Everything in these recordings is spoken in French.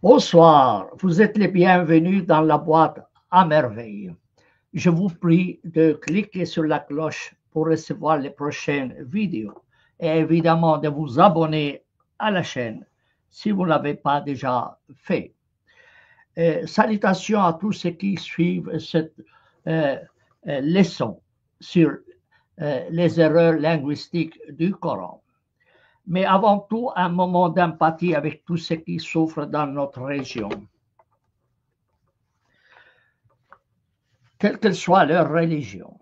Bonsoir, vous êtes les bienvenus dans la boîte à merveille. Je vous prie de cliquer sur la cloche pour recevoir les prochaines vidéos et évidemment de vous abonner à la chaîne si vous ne l'avez pas déjà fait. Salutations à tous ceux qui suivent cette euh, leçon sur les erreurs linguistiques du Coran. Mais avant tout, un moment d'empathie avec tous ceux qui souffrent dans notre région. Quelle que soit leur religion.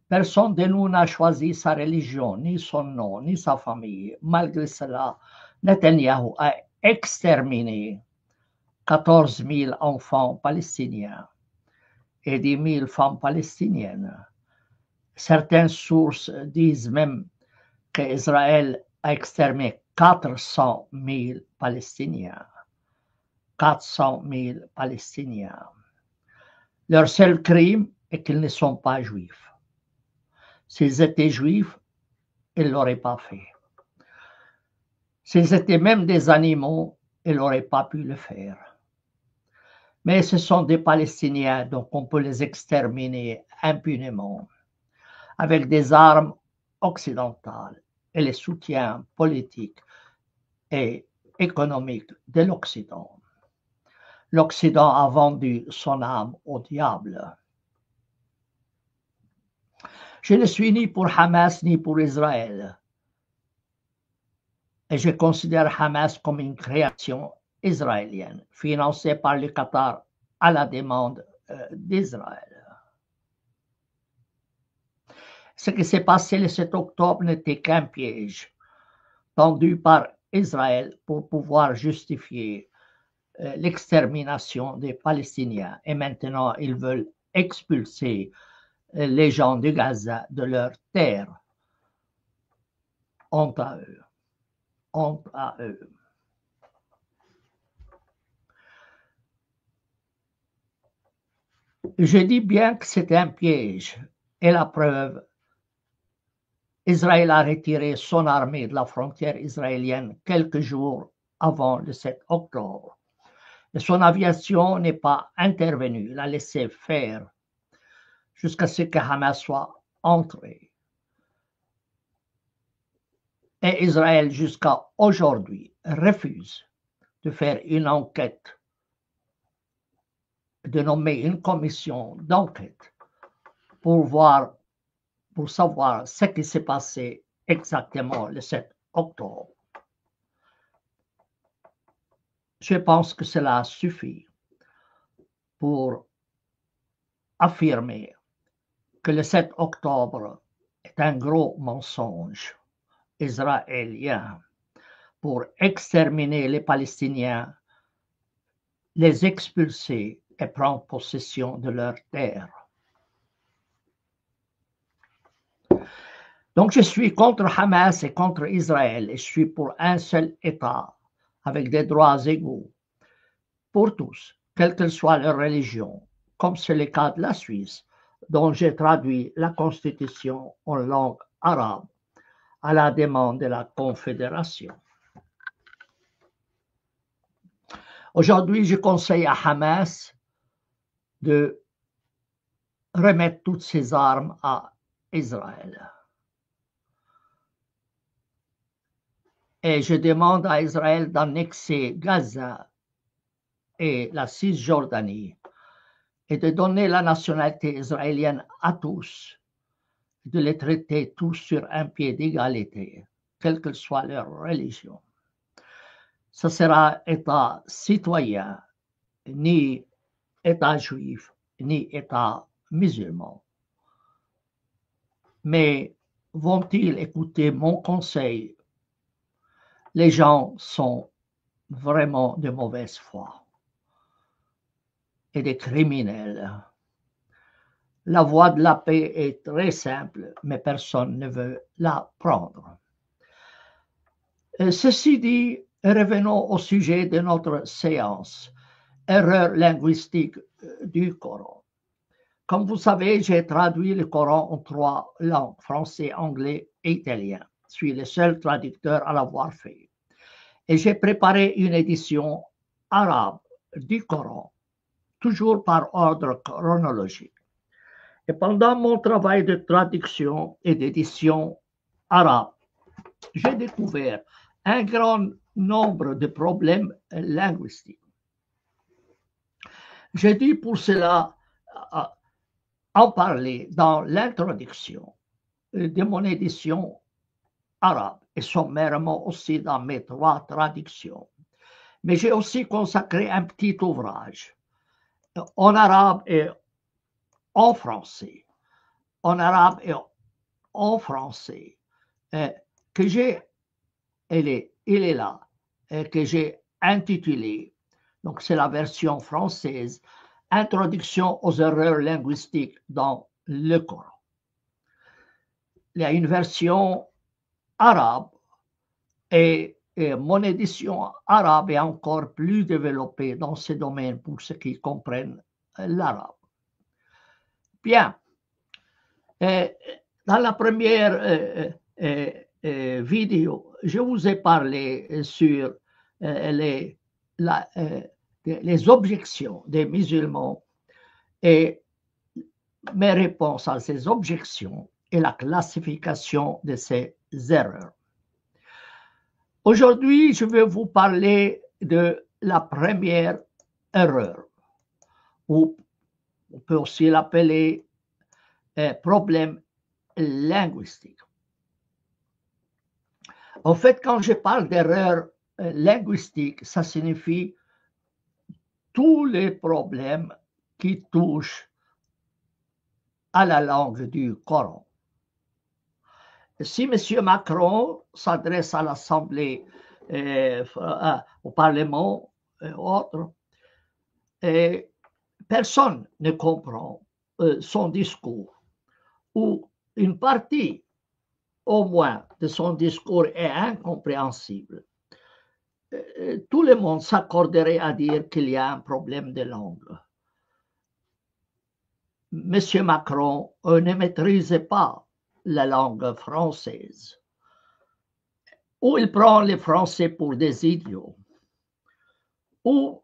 Personne de nous n'a choisi sa religion, ni son nom, ni sa famille. Malgré cela, Netanyahou a exterminé 14 000 enfants palestiniens et 10 000 femmes palestiniennes. Certaines sources disent même qu'Israël a exterminé 400 000 Palestiniens. 400 000 Palestiniens. Leur seul crime est qu'ils ne sont pas juifs. S'ils étaient juifs, ils ne l'auraient pas fait. S'ils étaient même des animaux, ils n'auraient pas pu le faire. Mais ce sont des Palestiniens, donc on peut les exterminer impunément avec des armes occidentales et les soutiens politiques et économiques de l'Occident. L'Occident a vendu son âme au diable. Je ne suis ni pour Hamas ni pour Israël. Et je considère Hamas comme une création israélienne, financée par le Qatar à la demande d'Israël. Ce qui s'est passé le 7 octobre n'était qu'un piège tendu par Israël pour pouvoir justifier l'extermination des Palestiniens. Et maintenant, ils veulent expulser les gens de Gaza de leur terre. Honte à eux. Honte à eux. Je dis bien que c'est un piège. Et la preuve, Israël a retiré son armée de la frontière israélienne quelques jours avant le 7 octobre. Et son aviation n'est pas intervenue, il a laissé faire jusqu'à ce que Hamas soit entré. Et Israël, jusqu'à aujourd'hui, refuse de faire une enquête, de nommer une commission d'enquête pour savoir ce qui s'est passé exactement le 7 octobre. Je pense que cela suffit pour affirmer que le 7 octobre est un gros mensonge israélien pour exterminer les Palestiniens, les expulser et prendre possession de leurs terres. Donc je suis contre Hamas et contre Israël et je suis pour un seul État avec des droits égaux pour tous, quelle que soit leur religion, comme c'est le cas de la Suisse, dont j'ai traduit la Constitution en langue arabe à la demande de la Confédération. Aujourd'hui, je conseille à Hamas de remettre toutes ses armes à Israël. Et je demande à Israël d'annexer Gaza et la Cisjordanie et de donner la nationalité israélienne à tous, de les traiter tous sur un pied d'égalité, quelle que soit leur religion. Ce sera État citoyen, ni État juif, ni État musulman. Mais vont-ils écouter mon conseil? Les gens sont vraiment de mauvaise foi et des criminels. La voie de la paix est très simple, mais personne ne veut la prendre. Ceci dit, revenons au sujet de notre séance, erreur linguistique du Coran. Comme vous savez, j'ai traduit le Coran en 3 langues, français, anglais et italien. Je suis le seul traducteur à l'avoir fait. Et j'ai préparé une édition arabe du Coran, toujours par ordre chronologique. Et pendant mon travail de traduction et d'édition arabe, j'ai découvert un grand nombre de problèmes linguistiques. J'ai dû pour cela en parler dans l'introduction de mon édition arabe et sommairement aussi dans mes 3 traductions. Mais j'ai aussi consacré un petit ouvrage en arabe et en français, en arabe et en français, que j'ai, il est là, que j'ai intitulé, donc c'est la version française, Introduction aux erreurs linguistiques dans le Coran. Il y a une version arabe et mon édition arabe est encore plus développée dans ce domaine pour ceux qui comprennent l'arabe. Bien. Dans la première vidéo, je vous ai parlé sur les objections des musulmans et mes réponses à ces objections et la classification de ces erreurs. Aujourd'hui, je vais vous parler de la première erreur, ou on peut aussi l'appeler problème linguistique. En fait, quand je parle d'erreur linguistique, ça signifie tous les problèmes qui touchent à la langue du Coran. Si M. Macron s'adresse à l'Assemblée, au Parlement et autres, personne ne comprend son discours, ou une partie au moins de son discours est incompréhensible, tout le monde s'accorderait à dire qu'il y a un problème de langue. Monsieur Macron ne maîtrise pas la langue française, ou il prend les Français pour des idiots, ou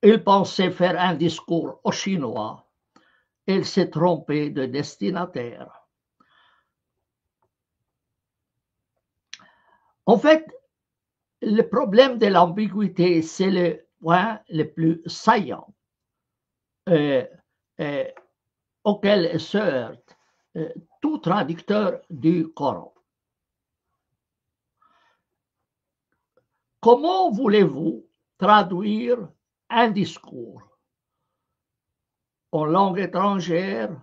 il pensait faire un discours au chinois, et il s'est trompé de destinataire. En fait, le problème de l'ambiguïté, c'est le point le plus saillant auquel se heurte tout traducteur du Coran. Comment voulez-vous traduire un discours en langue étrangère,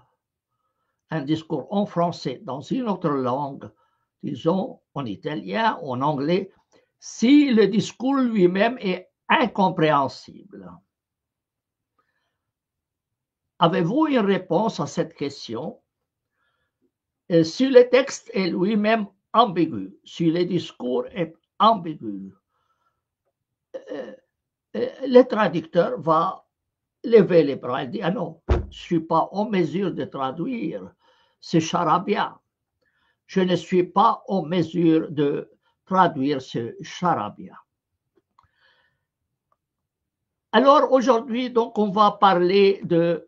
un discours en français dans une autre langue, disons en italien, en anglais, si le discours lui-même est incompréhensible? Avez-vous une réponse à cette question? Si le texte est lui-même ambigu, si le discours est ambigu, le traducteur va lever les bras et dire: ah non, je ne suis pas en mesure de traduire ce charabia. Je ne suis pas en mesure de traduire ce charabia. Alors aujourd'hui, donc, on va parler de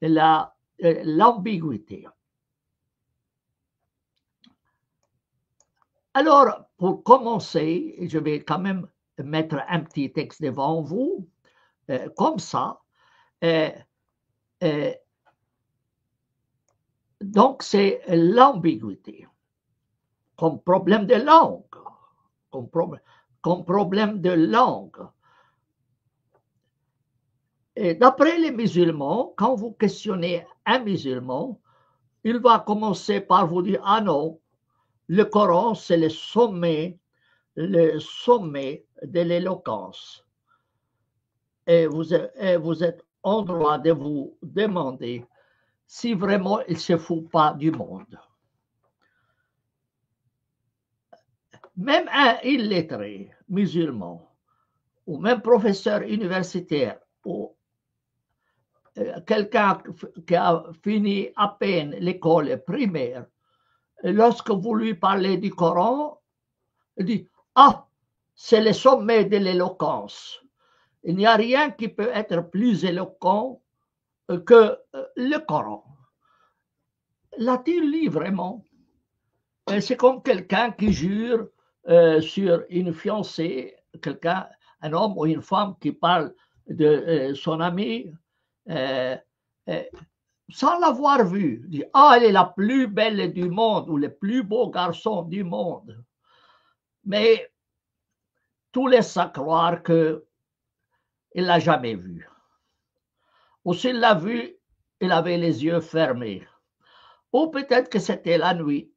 l'ambiguïté. Alors, pour commencer, je vais quand même mettre un petit texte devant vous, comme ça. Donc, c'est l'ambiguïté comme problème de langue, comme problème de langue. Et d'après les musulmans, quand vous questionnez un musulman, il va commencer par vous dire: ah non, le Coran, c'est le sommet de l'éloquence. Et vous êtes en droit de vous demander si vraiment il ne se fout pas du monde. Même un illettré musulman, ou même professeur universitaire, ou quelqu'un qui a fini à peine l'école primaire, lorsque vous lui parlez du Coran, il dit: ah, c'est le sommet de l'éloquence. Il n'y a rien qui peut être plus éloquent que le Coran. L'a-t-il lu vraiment? C'est comme quelqu'un qui jure sur une fiancée, quelqu'un, un homme ou une femme qui parle de son ami euh, euh, sans l'avoir vue. Dit, ah, elle est la plus belle du monde ou le plus beau garçon du monde. Mais tout laisse à croire qu'il ne l'a jamais vu. Ou s'il l'a vu, il avait les yeux fermés. Ou peut-être que c'était la nuit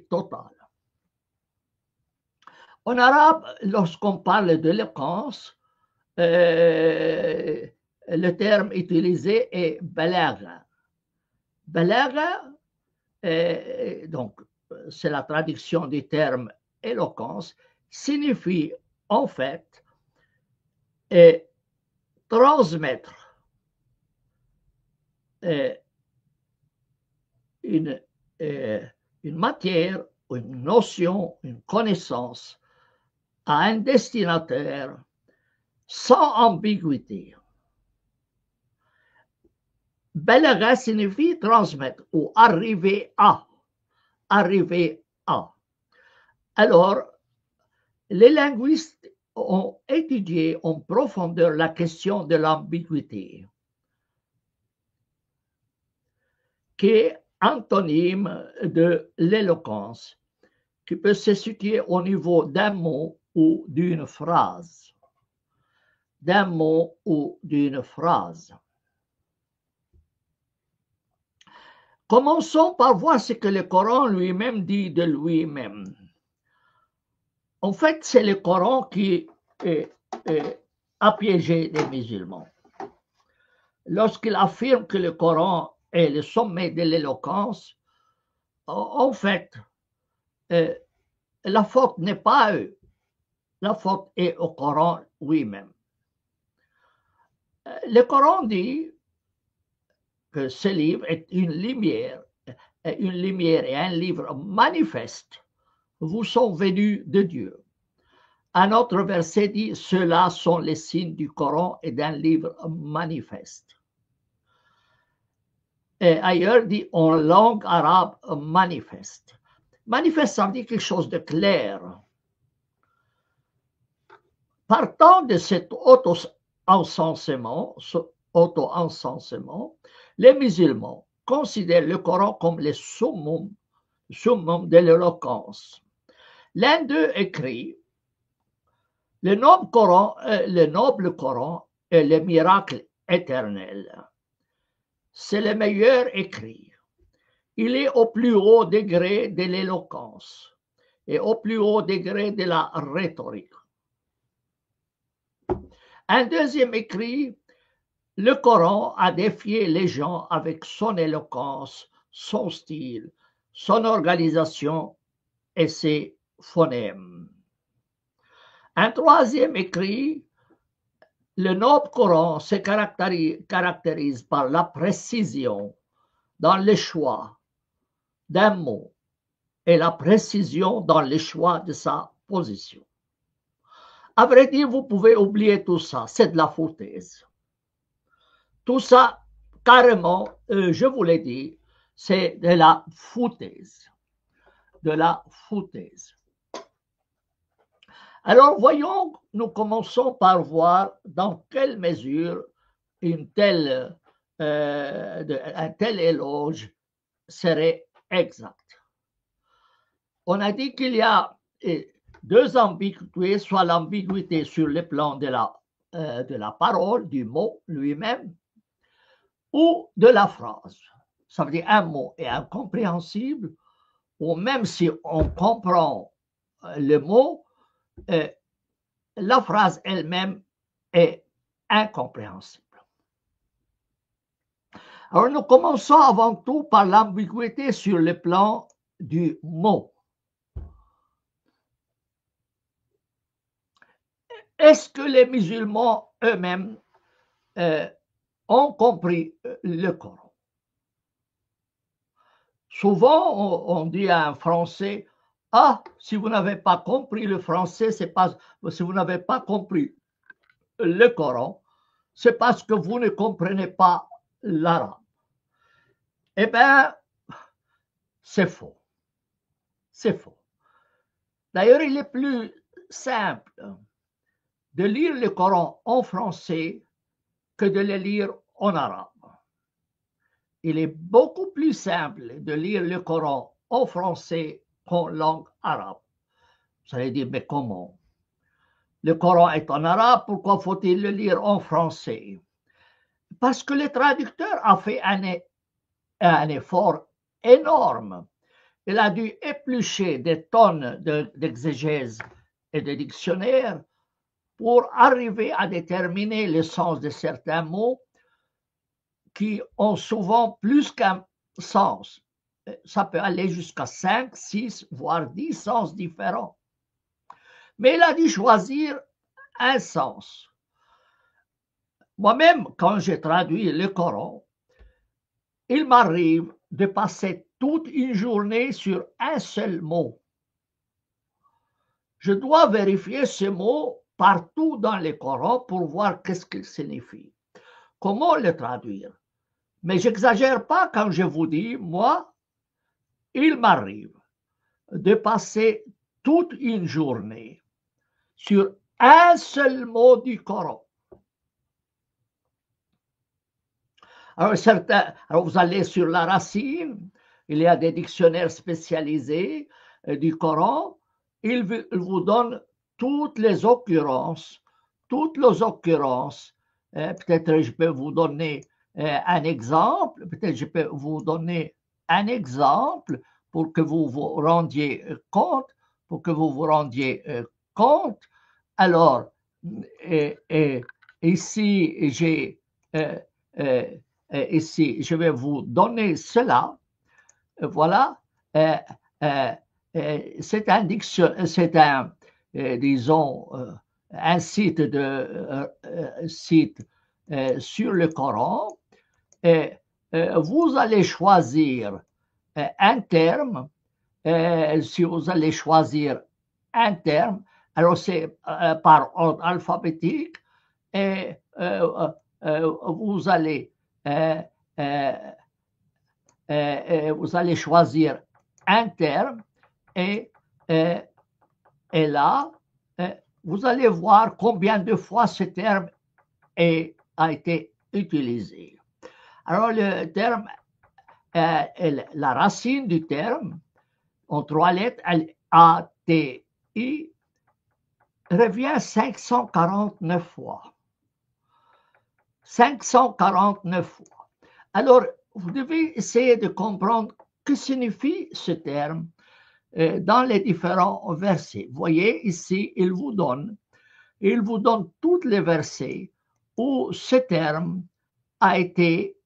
totale. En arabe, lorsqu'on parle d'éloquence, le terme utilisé est balagha. Balagha, donc c'est la traduction du terme éloquence, signifie en fait transmettre une, une matière, une notion, une connaissance à un destinataire sans ambiguïté. Balagha signifie transmettre ou arriver à. Arriver à. Alors, les linguistes ont étudié en profondeur la question de l'ambiguïté, qui est antonyme de l'éloquence, qui peut se situer au niveau d'un mot ou d'une phrase. D'un mot ou d'une phrase. Commençons par voir ce que le Coran lui-même dit de lui-même. En fait, c'est le Coran qui a piégé les musulmans. Lorsqu'il affirme que le Coran est le sommet de l'éloquence, en fait, la faute n'est pas à eux. La faute est au Coran lui-même. Le Coran dit que ce livre est une lumière et un livre manifeste vous sont venus de Dieu. Un autre verset dit, ceux-là sont les signes du Coran et d'un livre manifeste. Et ailleurs dit, en langue arabe manifeste. Manifeste, ça veut dire quelque chose de clair. Partant de cet auto-encensement, les musulmans considèrent le Coran comme le summum de l'éloquence. L'un d'eux écrit, le noble Coran est le miracle éternel. C'est le meilleur écrit. Il est au plus haut degré de l'éloquence et au plus haut degré de la rhétorique. Un deuxième écrit, le Coran a défié les gens avec son éloquence, son style, son organisation et ses phonèmes. Un troisième écrit, le noble Coran se caractérise par la précision dans le choix d'un mot et la précision dans le choix de sa position. À vrai dire, vous pouvez oublier tout ça, c'est de la foutaise. Tout ça, carrément, je vous l'ai dit, c'est de la foutaise. De la foutaise. Alors, voyons, nous commençons par voir dans quelle mesure un tel éloge serait exact. On a dit qu'il y a deux ambiguïtés, soit l'ambiguïté sur le plan de la parole, du mot lui-même, ou de la phrase. Ça veut dire un mot est incompréhensible, ou même si on comprend le mot, la phrase elle-même est incompréhensible. Alors nous commençons avant tout par l'ambiguïté sur le plan du mot. Est-ce que les musulmans eux-mêmes ont compris le Coran? Souvent, on dit à un Français, Ah, si vous n'avez pas compris le français, c'est pas, si vous n'avez pas compris le Coran, c'est parce que vous ne comprenez pas l'arabe. Eh bien, c'est faux. C'est faux. D'ailleurs, il est plus simple de lire le Coran en français que de le lire en arabe. Il est beaucoup plus simple de lire le Coran en français qu'en langue arabe. Vous allez dire, mais comment? Le Coran est en arabe, pourquoi faut-il le lire en français? Parce que le traducteur a fait un effort énorme. Il a dû éplucher des tonnes d'exégèse et de dictionnaires pour arriver à déterminer le sens de certains mots qui ont souvent plus qu'un sens. Ça peut aller jusqu'à 5, 6, voire 10 sens différents. Mais il a dû choisir un sens. Moi-même, quand j'ai traduit le Coran, il m'arrive de passer toute une journée sur un seul mot. Je dois vérifier ce mot partout dans le Coran pour voir qu'est-ce qu'il signifie. Comment le traduire? Mais j'exagère pas quand je vous dis, moi, il m'arrive de passer toute une journée sur un seul mot du Coran. Alors vous allez sur la racine, il y a des dictionnaires spécialisés du Coran, il vous donne toutes les occurrences, peut-être je peux vous donner un exemple, peut-être je peux vous donner un exemple pour que vous vous rendiez compte, Alors, ici, ici, je vais vous donner cela. Voilà. C'est disons, un site sur le Coran. Vous allez choisir un terme. Si vous allez choisir un terme, alors c'est par ordre alphabétique, et vous allez choisir un terme et là, vous allez voir combien de fois ce terme a été utilisé. Alors, le terme, la racine du terme, en 3 lettres, A-T-I, revient 549 fois. 549 fois. Alors, vous devez essayer de comprendre que signifie ce terme dans les différents versets. Vous voyez, ici, il vous donne tous les versets où ce terme a été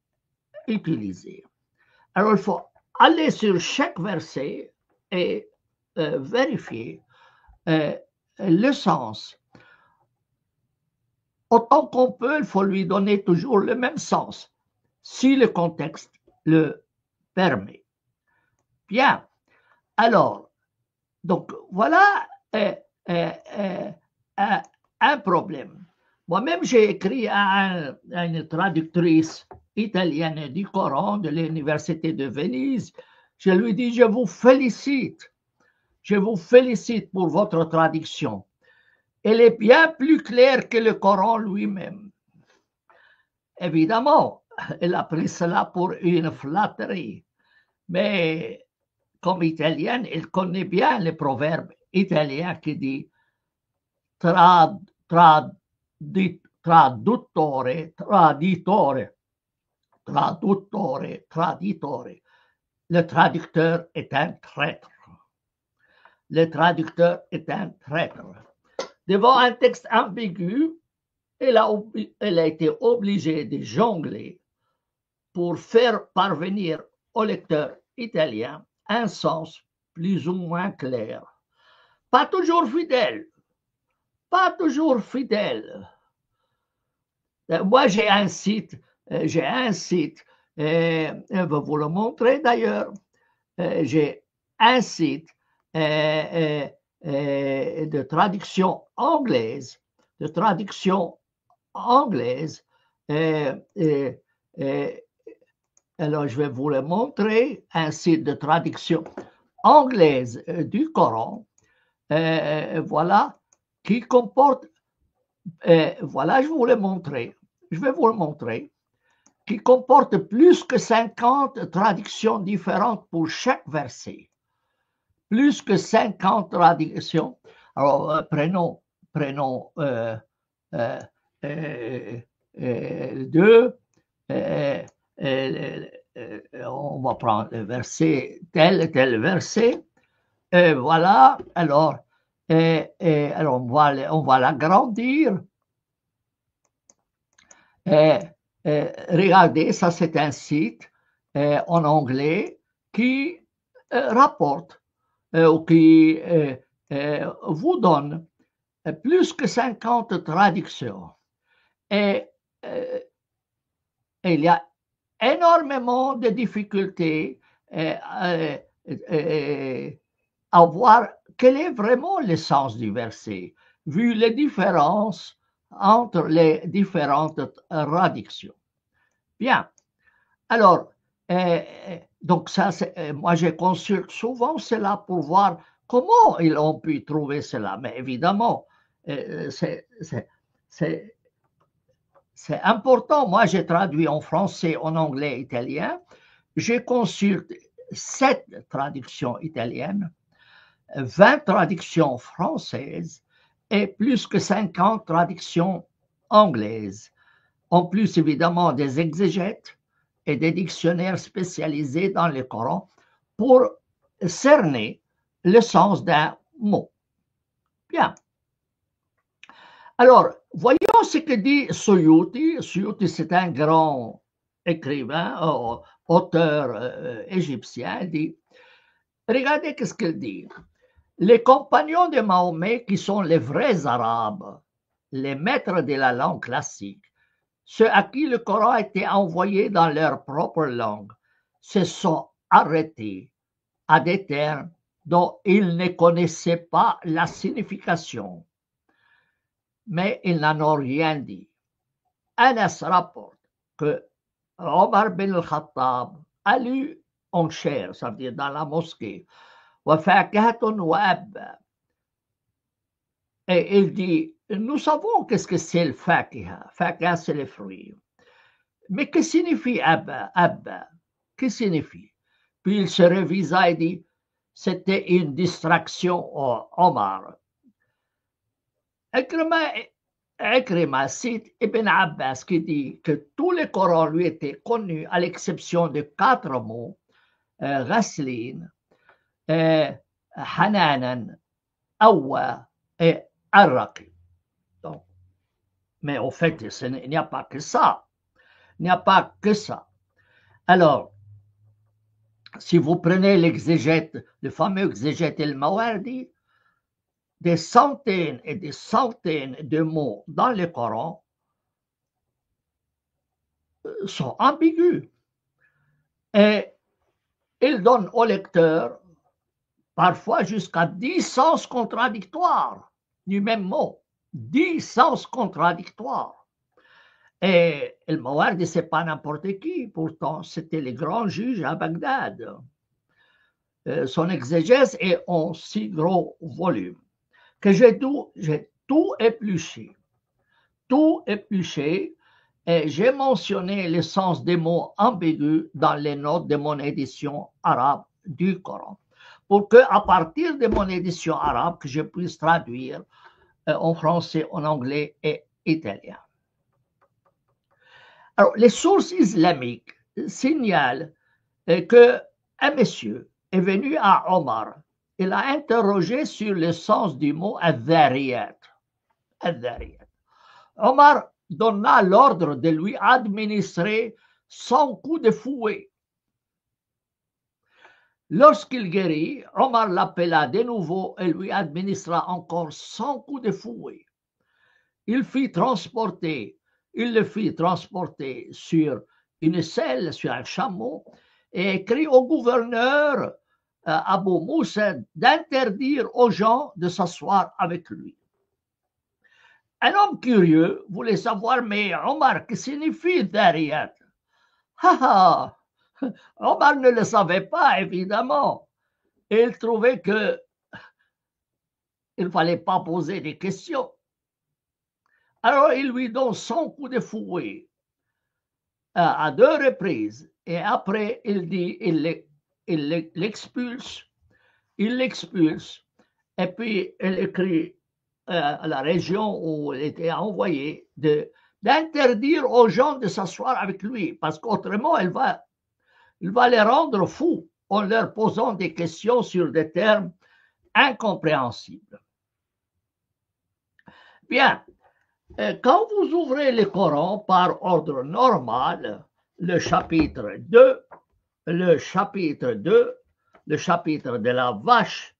utilisé. Alors, il faut aller sur chaque verset et vérifier le sens. Autant qu'on peut, il faut lui donner toujours le même sens, si le contexte le permet. Bien, alors, donc voilà un problème. Moi-même, j'ai écrit à une traductrice italienne du Coran de l'Université de Venise. Je lui dis, je vous félicite pour votre traduction. Elle est bien plus claire que le Coran lui-même. Évidemment, elle a pris cela pour une flatterie, mais comme italienne, elle connaît bien le proverbe italien qui dit traduttore. Le traducteur est un traître. Devant un texte ambigu, elle a été obligée de jongler pour faire parvenir au lecteur italien un sens plus ou moins clair. Pas toujours fidèle. Moi, j'ai un site, je vais vous le montrer d'ailleurs. J'ai un site de traduction anglaise, alors je vais vous le montrer, un site de traduction anglaise du Coran, voilà, qui comporte, voilà, je vais vous le montrer, qui comporte plus que 50 traductions différentes pour chaque verset. Plus que 50 traductions. Alors, prenons deux, on va prendre le verset, tel verset, voilà, alors, alors on va l'agrandir. Regardez, ça c'est un site en anglais qui rapporte ou qui vous donne plus que 50 traductions. Et il y a énormément de difficultés à voir quel est vraiment le sens du verset, vu les différences entre les différentes traductions. Bien, alors, donc ça, moi je consulte souvent cela pour voir comment ils ont pu trouver cela, mais évidemment, c'est important. Moi, j'ai traduit en français, en anglais, italien. Je consulte 7 traductions italiennes, 20 traductions françaises et plus que 50 traductions anglaises. En plus, évidemment, des exégètes et des dictionnaires spécialisés dans le Coran pour cerner le sens d'un mot. Bien. Alors, voyons ce que dit Suyuti. Suyuti, c'est un grand écrivain, auteur égyptien. Il dit, regardez ce qu'il dit. Les compagnons de Mahomet, qui sont les vrais Arabes, les maîtres de la langue classique, ceux à qui le Coran a été envoyé dans leur propre langue, se sont arrêtés à des termes dont ils ne connaissaient pas la signification. Mais ils n'en ont rien dit. Anas rapporte que Omar bin al-Khattab a lu en chair, ça veut dire dans la mosquée, et il dit, nous savons qu'est-ce que c'est le fakiha. Fakiha, c'est les fruits. Mais que signifie Abba? Abba, que signifie? Puis il se révisa et dit, c'était une distraction, Omar. Ikrima cite Ibn Abbas qui dit que tous les Corans lui étaient connus à l'exception de 4 mots, Ghaslin, Hananan, Awa et Arraqi. Mais au fait, il n'y a pas que ça. Il n'y a pas que ça. Alors, si vous prenez l'exégète, le fameux exégète El-Mawardi, des centaines et des centaines de mots dans le Coran sont ambigus. Et il donne au lecteur parfois jusqu'à 10 sens contradictoires du même mot. 10 sens contradictoires. Et El Mawardi, ce n'est pas n'importe qui, pourtant c'était le grand juge à Bagdad. Son exégèse est en si gros volume que j'ai tout épluché. Tout épluché, et j'ai mentionné le sens des mots ambigus dans les notes de mon édition arabe du Coran, pour que, à partir de mon édition arabe, que je puisse traduire en français, en anglais et italien. Alors, les sources islamiques signalent qu'un monsieur est venu à Omar. Il a interrogé sur le sens du mot al-dhariyat. Omar donna l'ordre de lui administrer 100 coups de fouet. Lorsqu'il guérit, Omar l'appela de nouveau et lui administra encore 100 coups de fouet. Il le fit transporter sur une selle, sur un chameau, et écrit au gouverneur Abou Moussa d'interdire aux gens de s'asseoir avec lui. Un homme curieux voulait savoir, mais Omar, que signifie Dariyat? Omar ne le savait pas, évidemment. Il trouvait qu'il ne fallait pas poser des questions. Alors il lui donne 100 coups de fouet à 2 reprises. Et après, il dit, il l'expulse. Et puis, il écrit à la région où il était envoyé d'interdire aux gens de s'asseoir avec lui, parce qu'autrement, il va les rendre fous en leur posant des questions sur des termes incompréhensibles. Bien, quand vous ouvrez le Coran par ordre normal, le chapitre 2, le chapitre de la vache,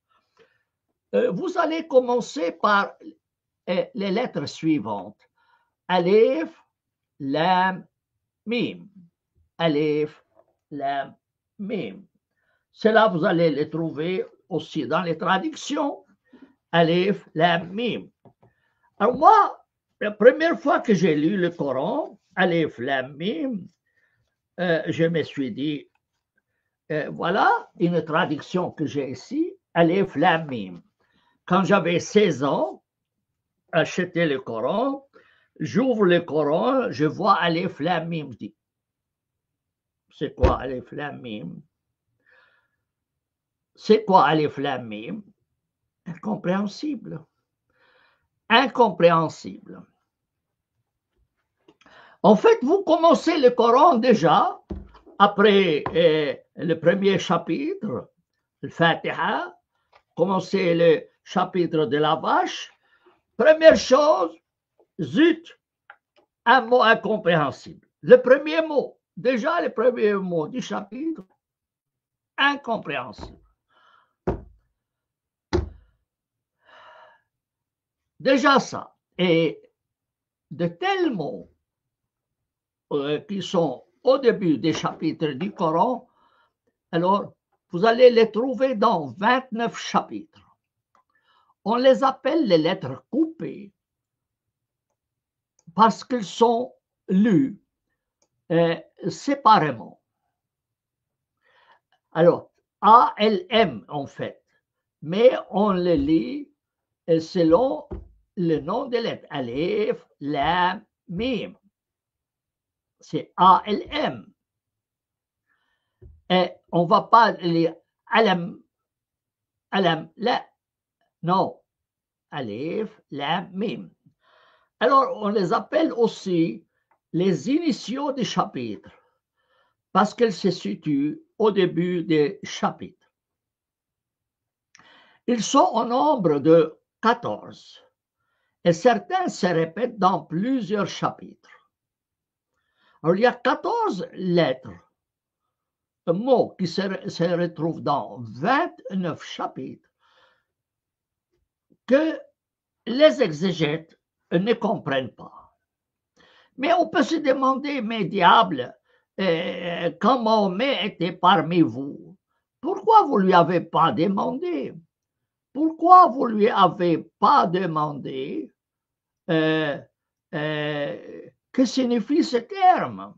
vous allez commencer par les lettres suivantes. Alif, Lam, Mim. Alif, Lam, Mim. Cela, vous allez les trouver aussi dans les traductions. Alif, Lam, Mim. Alors moi, la première fois que j'ai lu le Coran, Alif, Lam, Mim, je me suis dit, voilà une traduction que j'ai ici, Alif, Lam, Mim. Quand j'avais 16 ans, acheté le Coran, j'ouvre le Coran, je vois Alif, Lam, Mim. Je dis, c'est quoi Alif, Lam, Mim? C'est quoi Alif, Lam, Mim? Incompréhensible. Incompréhensible. En fait, vous commencez le Coran déjà, après le premier chapitre, le Fatiha, commencez le chapitre de la vache. Première chose, zut, un mot incompréhensible. Le premier mot, déjà le premier mot du chapitre, incompréhensible. Déjà ça. Et de tels mots qui sont au début des chapitres du Coran, alors vous allez les trouver dans 29 chapitres. On les appelle les lettres coupées parce qu'elles sont lues séparément. Alors, ALM en fait, mais on les lit selon le nom des lettres. Alif, Lam, Mim. C'est ALM. Et on ne va pas lire Alam, la. Non. Alif, Lam, Mim. Alors, on les appelle aussi les initiaux des chapitres parce qu'elles se situent au début des chapitres. Ils sont au nombre de 14 et certains se répètent dans plusieurs chapitres. Alors, il y a 14 lettres, mots qui se retrouvent dans 29 chapitres que les exégètes ne comprennent pas. Mais on peut se demander, mais diable, quand Mahomet était parmi vous, pourquoi vous ne lui avez pas demandé? Pourquoi vous ne lui avez pas demandé que signifie ce terme?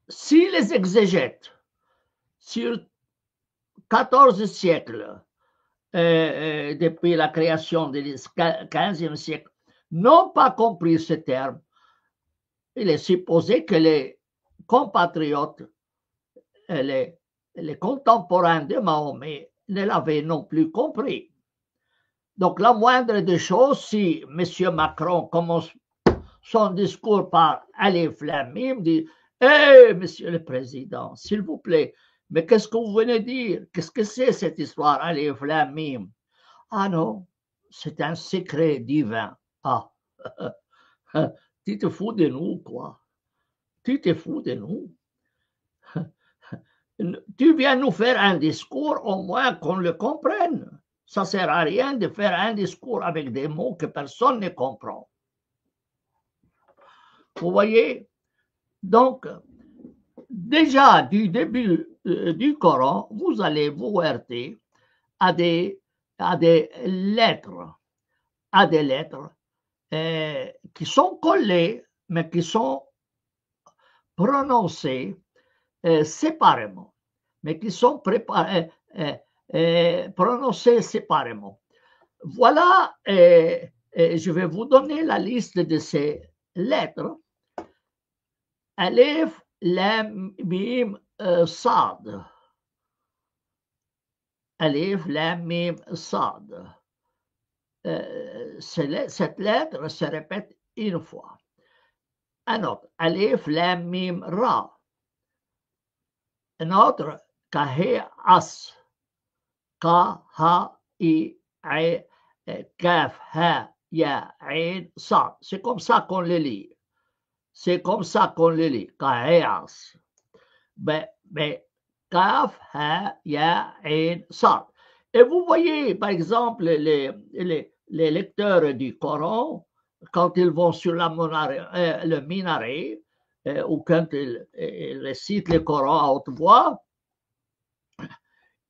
Si les exégètes, sur 14 siècles, depuis la création du 15e siècle, n'ont pas compris ce terme, il est supposé que les compatriotes, les contemporains de Mahomet ne l'avaient non plus compris. Donc, la moindre des choses, si M. Macron commence son discours par Alif Lam Mim, dit « Hé, Monsieur le Président, s'il vous plaît, mais qu'est-ce que vous venez de dire? Qu'est-ce que c'est cette histoire Alif Lam Mim? » Ah non, c'est un secret divin. Ah, tu te fous de nous, quoi. Tu te fous de nous. Tu viens nous faire un discours, au moins qu'on le comprenne. Ça ne sert à rien de faire un discours avec des mots que personne ne comprend. Vous voyez? Donc, déjà du début du Coran, vous allez vous heurter à des lettres, qui sont collées, mais qui sont prononcées séparément, mais qui sont prononcées séparément. Voilà, je vais vous donner la liste de ces lettres. Alif, Lam, Mim, Sad. Alif, Lam, Mim, Sad. Cette lettre se répète une fois. Un autre, Alif, Lam, Mim, Ra. Un autre, Kahé, As. Ka, Ha, I, I, Kaf, Ha, Ya, Ain, Sad. C'est comme ça qu'on le lit. C'est comme ça qu'on le lit. Kahé, As. Mais Kaf, Ha, Ya, Ain, Sad. Et vous voyez, par exemple, les lecteurs du Coran, quand ils vont sur le minaret, ou quand ils récitent le Coran à haute voix,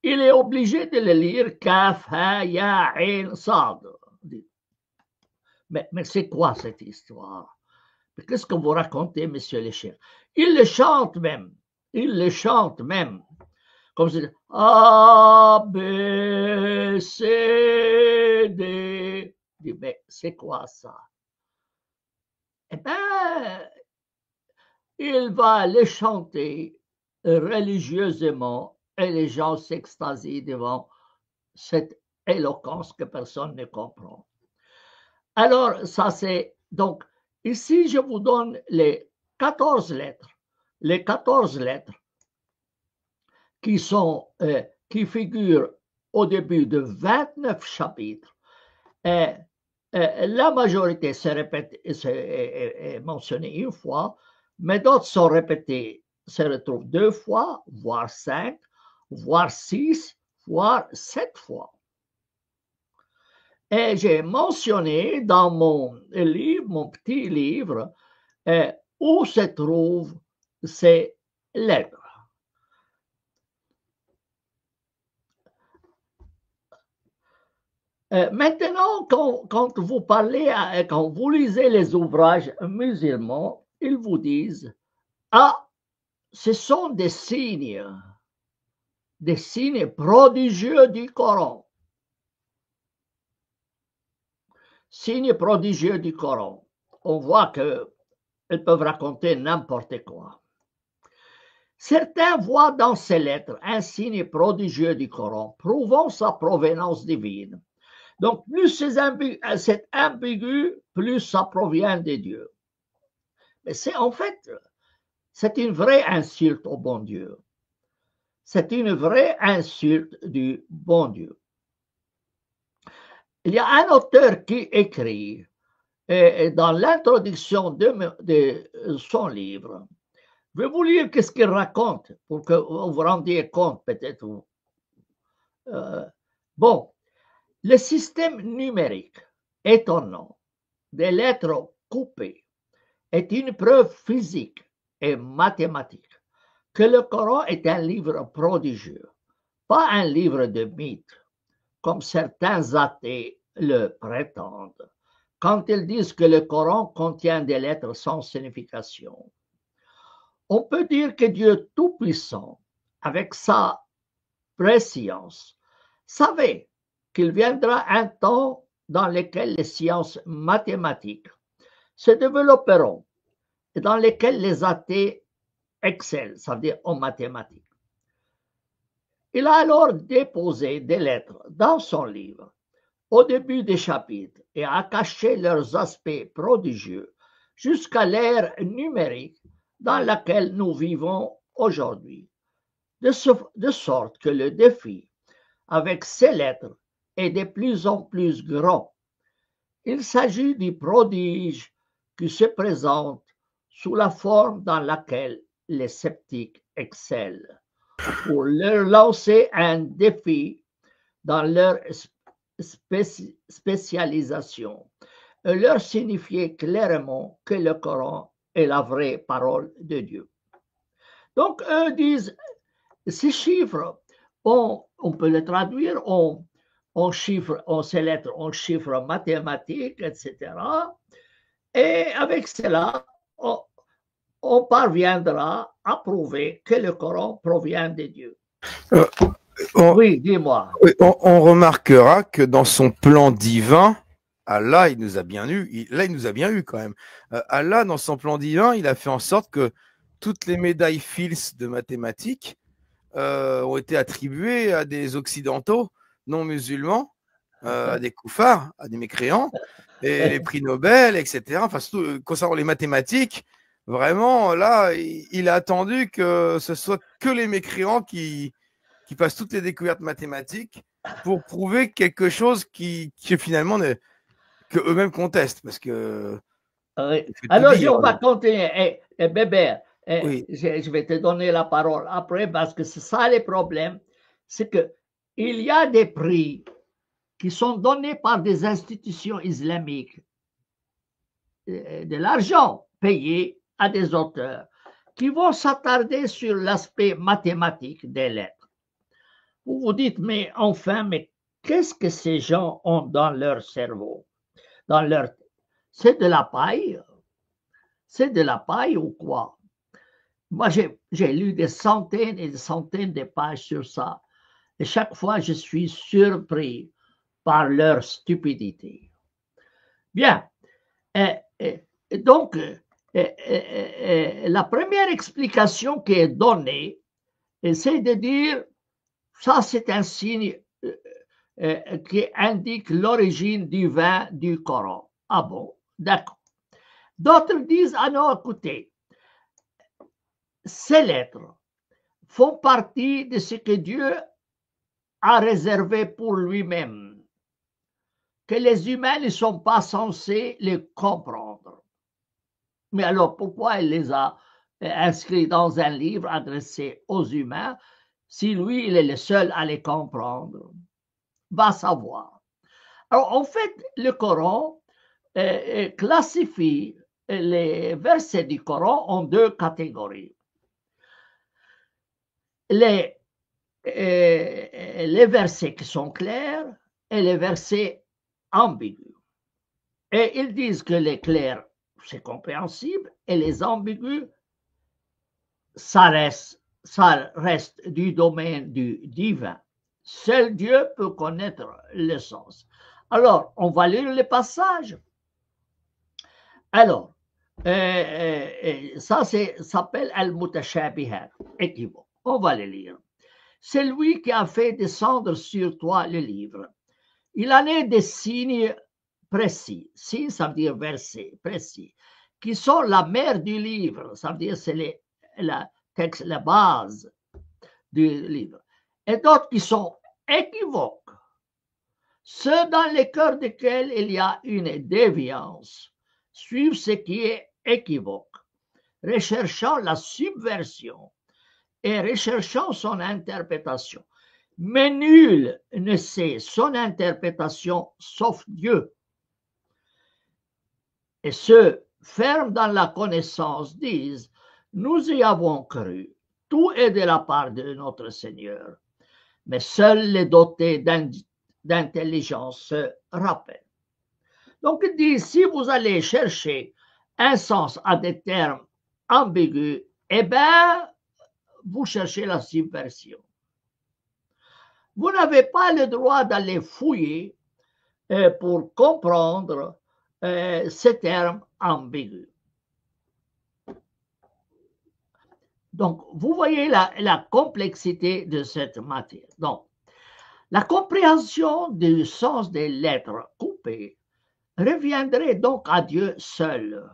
il est obligé de le lire Kaf, Ha, Ya, Ain, Sad. Mais c'est quoi cette histoire? Qu'est-ce que vous racontez, monsieur le chef? Il le chante même. Il le chante même. Comme si A, B, C, D. Mais c'est quoi ça? Eh bien, il va les chanter religieusement et les gens s'extasient devant cette éloquence que personne ne comprend. Alors, ça c'est. Donc, ici, je vous donne les 14 lettres. Les 14 lettres qui figurent au début de 29 chapitres. La majorité se répète, est mentionnée une fois, mais d'autres sont répétées, se retrouvent 2 fois, voire 5, voire 6, voire 7 fois. Et j'ai mentionné dans mon livre, mon petit livre, où se trouvent ces lettres. Maintenant, quand vous parlez, quand vous lisez les ouvrages musulmans, ils vous disent, ah, ce sont des signes prodigieux du Coran. Signes prodigieux du Coran. On voit qu'ils peuvent raconter n'importe quoi. Certains voient dans ces lettres un signe prodigieux du Coran, prouvant sa provenance divine. Donc, plus c'est ambigu, plus ça provient de Dieu. Mais en fait, c'est une vraie insulte au bon Dieu. C'est une vraie insulte du bon Dieu. Il y a un auteur qui écrit, dans l'introduction de son livre, je vais vous lire ce qu'il raconte pour que vous vous rendiez compte peut-être. Bon, le système numérique étonnant des lettres coupées est une preuve physique et mathématique que le Coran est un livre prodigieux, pas un livre de mythes, comme certains athées le prétendent, quand ils disent que le Coran contient des lettres sans signification. On peut dire que Dieu Tout-Puissant, avec sa préscience, savait qu'il viendra un temps dans lequel les sciences mathématiques se développeront et dans lesquelles les athées excellent, ça veut dire en mathématiques. Il a alors déposé des lettres dans son livre au début des chapitres et a caché leurs aspects prodigieux jusqu'à l'ère numérique dans laquelle nous vivons aujourd'hui, de sorte que le défi avec ces lettres est de plus en plus grand. Il s'agit du prodige qui se présente sous la forme dans laquelle les sceptiques excellent, pour leur lancer un défi dans leur spécialisation et leur signifier clairement que le Coran est la vraie parole de Dieu. Donc, eux disent, ces chiffres, on peut les traduire en chiffres, en ces lettres, en chiffres mathématiques, etc. Et avec cela, on parviendra à prouver que le Coran provient de Dieu. Euh, on, Oui, dis-moi. on remarquera que dans son plan divin, Allah, il nous a bien eu. Là, il nous a bien eu quand même. Allah, dans son plan divin, il a fait en sorte que toutes les médailles Fields de mathématiques ont été attribuées à des occidentaux non musulmans, à des koufars, à des mécréants, et les prix Nobel, etc. Enfin, surtout, concernant les mathématiques, vraiment, là, il a attendu que ce soit que les mécréants qui passent toutes les découvertes mathématiques pour prouver quelque chose qui finalement, que eux-mêmes contestent, parce que il faut tout Alors, dire. on va continuer. Bébé, Oui. je vais te donner la parole après parce que c'est ça le problème. C'est que il y a des prix qui sont donnés par des institutions islamiques, de l'argent payé à des auteurs qui vont s'attarder sur l'aspect mathématique des lettres. Vous vous dites, mais enfin, mais qu'est-ce que ces gens ont dans leur cerveau, dans leur... C'est de la paille? C'est de la paille ou quoi? Moi, j'ai lu des centaines et des centaines de pages sur ça. Et chaque fois, je suis surpris par leur stupidité. Bien. Donc, la première explication qui est donnée, c'est de dire, ça c'est un signe qui indique l'origine du vin du Coran. Ah bon, d'accord. D'autres disent, ah non, écoutez, ces lettres font partie de ce que Dieu a réservé pour lui-même, que les humains ne sont pas censés les comprendre. Mais alors, pourquoi il les a inscrits dans un livre adressé aux humains si lui, il est le seul à les comprendre? Va savoir. Alors, en fait, le Coran classifie les versets du Coran en deux catégories. Les versets qui sont clairs et les versets ambigus. Et ils disent que les clairs, c'est compréhensible, et les ambigus, ça reste du domaine du divin. Seul Dieu peut connaître le sens. Alors, on va lire le passage. Alors, ça s'appelle Al-Mutashabihat, équivoque. On va le lire. C'est lui qui a fait descendre sur toi le livre. Il en est des signes précis. Signes, ça veut dire versets précis, qui sont la mère du livre. Ça veut dire c'est la base du livre. Et d'autres qui sont équivoques. Ceux dans les cœurs desquels il y a une déviance suivent ce qui est équivoque, recherchant la subversion et recherchant son interprétation. Mais nul ne sait son interprétation sauf Dieu. Et ceux fermes dans la connaissance disent, nous y avons cru, tout est de la part de notre Seigneur. Mais seuls les dotés d'intelligence se rappellent. Donc il dit, si vous allez chercher un sens à des termes ambigus, eh bien, vous cherchez la subversion. Vous n'avez pas le droit d'aller fouiller pour comprendre ces termes ambigus. Donc, vous voyez la complexité de cette matière. Donc, la compréhension du sens des lettres coupées reviendrait donc à Dieu seul.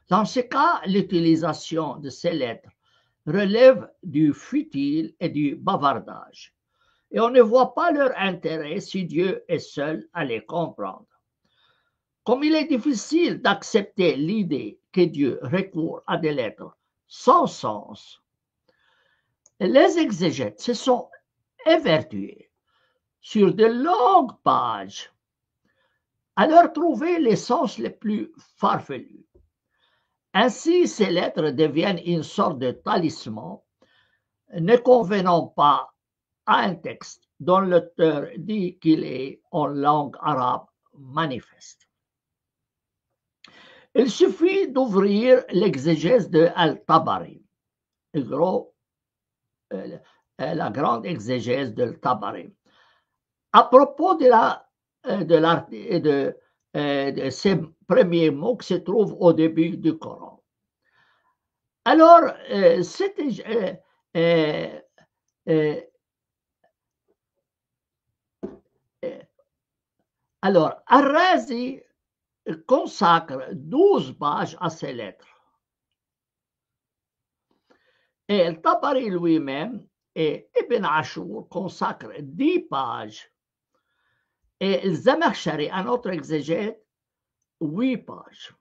Dans ce cas, l'utilisation de ces lettres relève du futile et du bavardage. Et on ne voit pas leur intérêt si Dieu est seul à les comprendre. Comme il est difficile d'accepter l'idée que Dieu recourt à des lettres sans sens, les exégètes se sont évertués sur de longues pages à leur trouver les sens les plus farfelus. Ainsi, ces lettres deviennent une sorte de talisman, ne convenant pas à un texte dont l'auteur dit qu'il est en langue arabe manifeste. Il suffit d'ouvrir l'exégèse de Al-Tabari, la grande exégèse de Al-Tabari. À propos de ces premiers mots qui se trouvent au début du Coran. Alors, Al-Razi consacre 12 pages à ces lettres. Et Al-Tabari lui-même et Ibn Ashur consacrent 10 pages. Et le Zamakhshari, un autre exégète, 8 pages.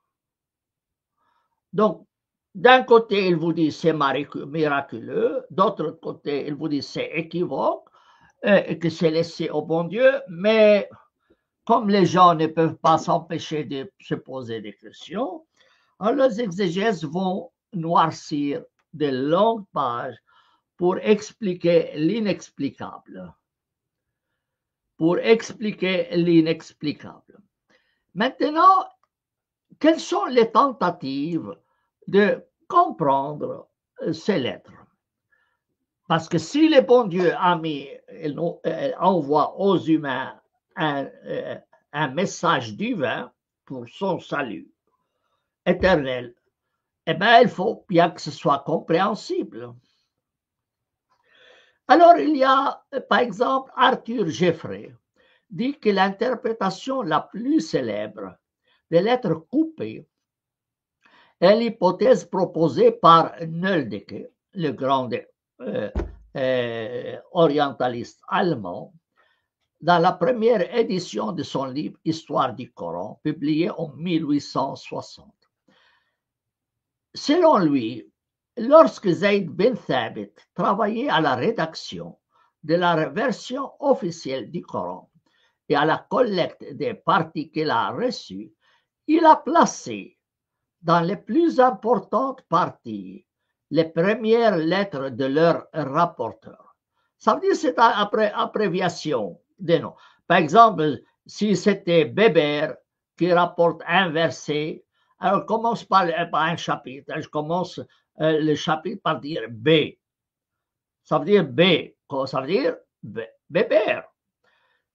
Donc, d'un côté, il vous dit c'est miraculeux, d'autre côté, il vous dit c'est équivoque, et que c'est laissé au bon Dieu, mais comme les gens ne peuvent pas s'empêcher de se poser des questions, alors les exégèses vont noircir de longues pages pour expliquer l'inexplicable. Maintenant, quelles sont les tentatives de comprendre ces lettres? Parce que si le bon Dieu envoie aux humains un message divin pour son salut éternel, eh bien, il faut bien que ce soit compréhensible. Alors, il y a, par exemple, Arthur Jeffrey, dit que l'interprétation la plus célèbre des lettres coupées est l'hypothèse proposée par Nöldeke, le grand orientaliste allemand, dans la première édition de son livre Histoire du Coran, publié en 1860. Selon lui, lorsque Zayd bin Thabit travaillait à la rédaction de la version officielle du Coran et à la collecte des parties qu'il a reçues, il a placé dans les plus importantes parties les premières lettres de leur rapporteur. Ça veut dire que c'est une abréviation des noms. Par exemple, si c'était Bébert qui rapporte un verset, alors commence par un chapitre. Je commence le chapitre par dire B. Ça veut dire B. Ça veut dire Bébert.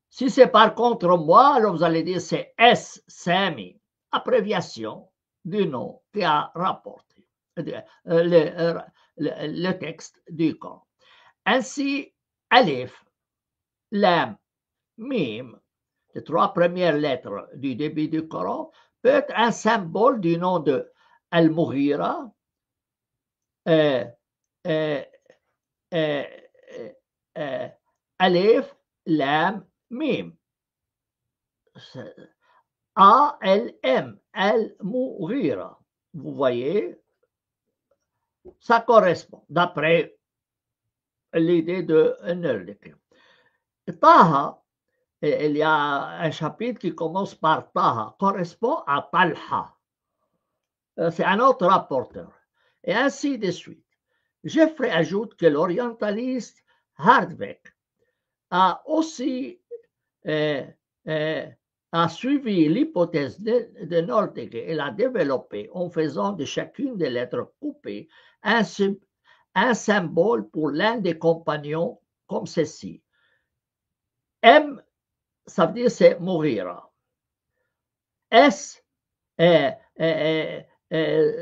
Si c'est par contre moi, alors vous allez dire c'est S. Sami, abréviation du nom qui a rapporté le texte du Coran. Ainsi, Alif, Lam, Mim, les 3 premières lettres du début du Coran, peut être un symbole du nom de Al-Mughira, Alif, Lam, Mim. A-L-M, Al-Mughira. Vous voyez, ça correspond, d'après l'idée de Nöldeke. Taha, il y a un chapitre qui commence par Taha, correspond à Talha. C'est un autre rapporteur. Et ainsi de suite. Jeffrey ajoute que l'orientaliste Hardbeck a aussi a suivi l'hypothèse de Nöldeke et l'a développée en faisant de chacune des lettres coupées un symbole pour l'un des compagnons comme ceci. M, ça veut dire c'est Mughira. S,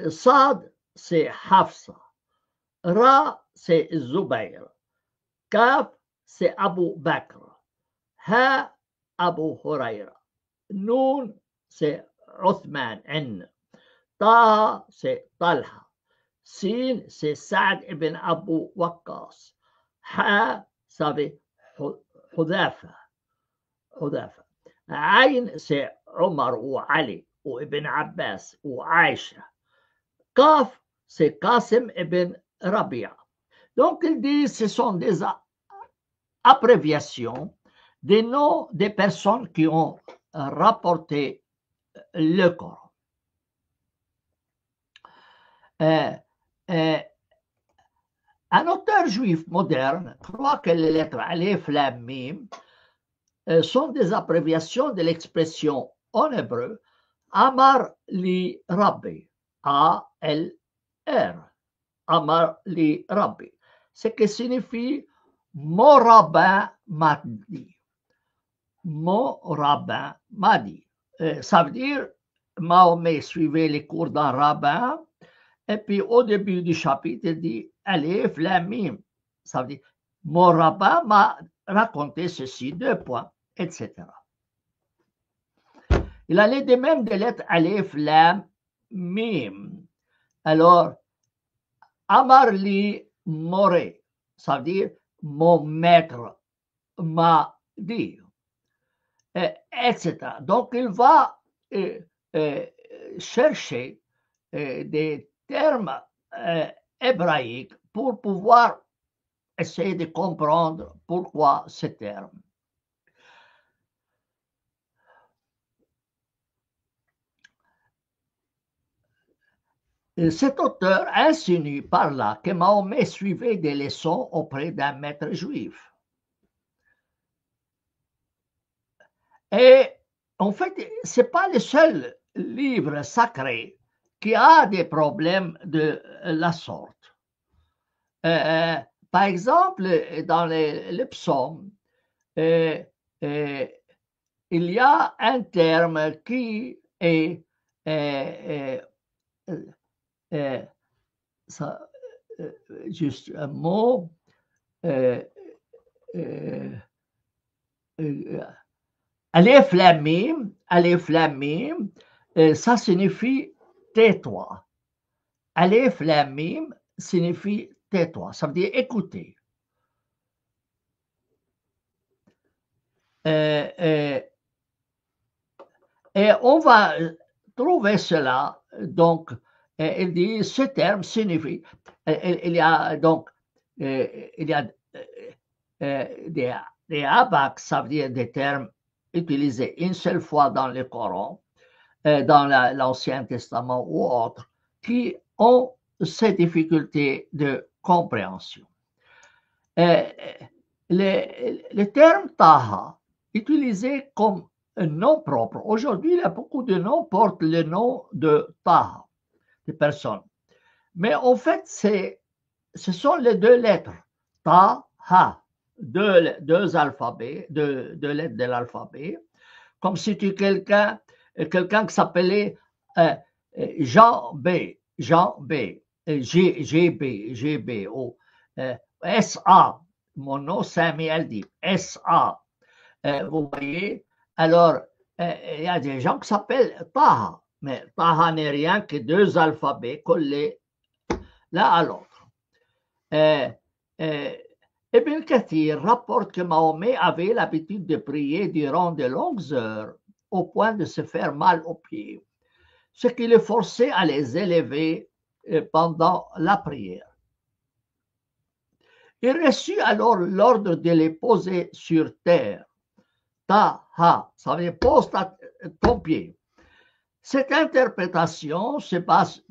Sad, c'est Hafsa. Ra, c'est Zubayr. Kaf, c'est Abu Bakr. Ha, Abu Huraira. Noun, c'est Uthman, N. Ta, c'est Talha. Sin, c'est Saad ibn Abu Waqqas. Ha, ça veut Hudhafa. Ayn, c'est Omar ou Ali ou Ibn Abbas ou Aïcha. Kaf, c'est Qasim ibn Rabia. Donc, ils disent que ce sont des abréviations des noms des personnes qui ont rapporté le Coran. Euh, euh, un auteur juif moderne croit que les lettres Aleph, Lam, Mim sont des abréviations de l'expression en hébreu Amar li Rabbi, A-L-R, Amar li Rabbi, ce qui signifie mon rabbin m'a dit. Mon rabbin m'a dit. Ça veut dire Mahomet suivait les cours d'un rabbin, et puis au début du chapitre, il dit Aleph, Lam, Mim. Ça veut dire mon rabbin m'a raconté ceci, 2 points, etc. Il allait de même des lettres Aleph, Lam, Mim. Alors, Amarli Moré, ça veut dire mon maître m'a dit, etc. Donc, il va chercher des termes hébraïques pour pouvoir essayer de comprendre pourquoi ces termes. Cet auteur insinue par là que Mahomet suivait des leçons auprès d'un maître juif. Et en fait, ce n'est pas le seul livre sacré qui a des problèmes de la sorte. Par exemple, dans les psaumes, il y a un terme qui est ça, juste un mot, Aleph Lam Mim, ça signifie tais-toi. Aleph Lam Mim signifie tais-toi, ça veut dire écouter. Et on va trouver cela, donc, il dit ce terme signifie, il y a donc, il y a des abaks, ça veut dire des termes utilisés une seule fois dans le Coran, dans l'Ancien Testament ou autre, qui ont ces difficultés de compréhension. Le terme Taha, utilisé comme un nom propre, aujourd'hui, il y a beaucoup de noms qui portent le nom de Taha, de personnes. Mais en fait, ce sont les 2 lettres, Taha, deux alphabets, deux lettres de l'alphabet, comme si tu quelqu'un qui s'appelait Jean B, GB, ou SA, mon nom Samuel dit SA. Vous voyez, alors il y a des gens qui s'appellent Taha, mais Taha n'est rien que 2 alphabets collés l'un à l'autre. Ibn Kathir rapporte que Mahomet avait l'habitude de prier durant de longues heures au point de se faire mal aux pieds, ce qui le forçait à les élever pendant la prière. Il reçut alors l'ordre de les poser sur terre. Taha, ça veut dire pose ton pied. Cette interprétation se base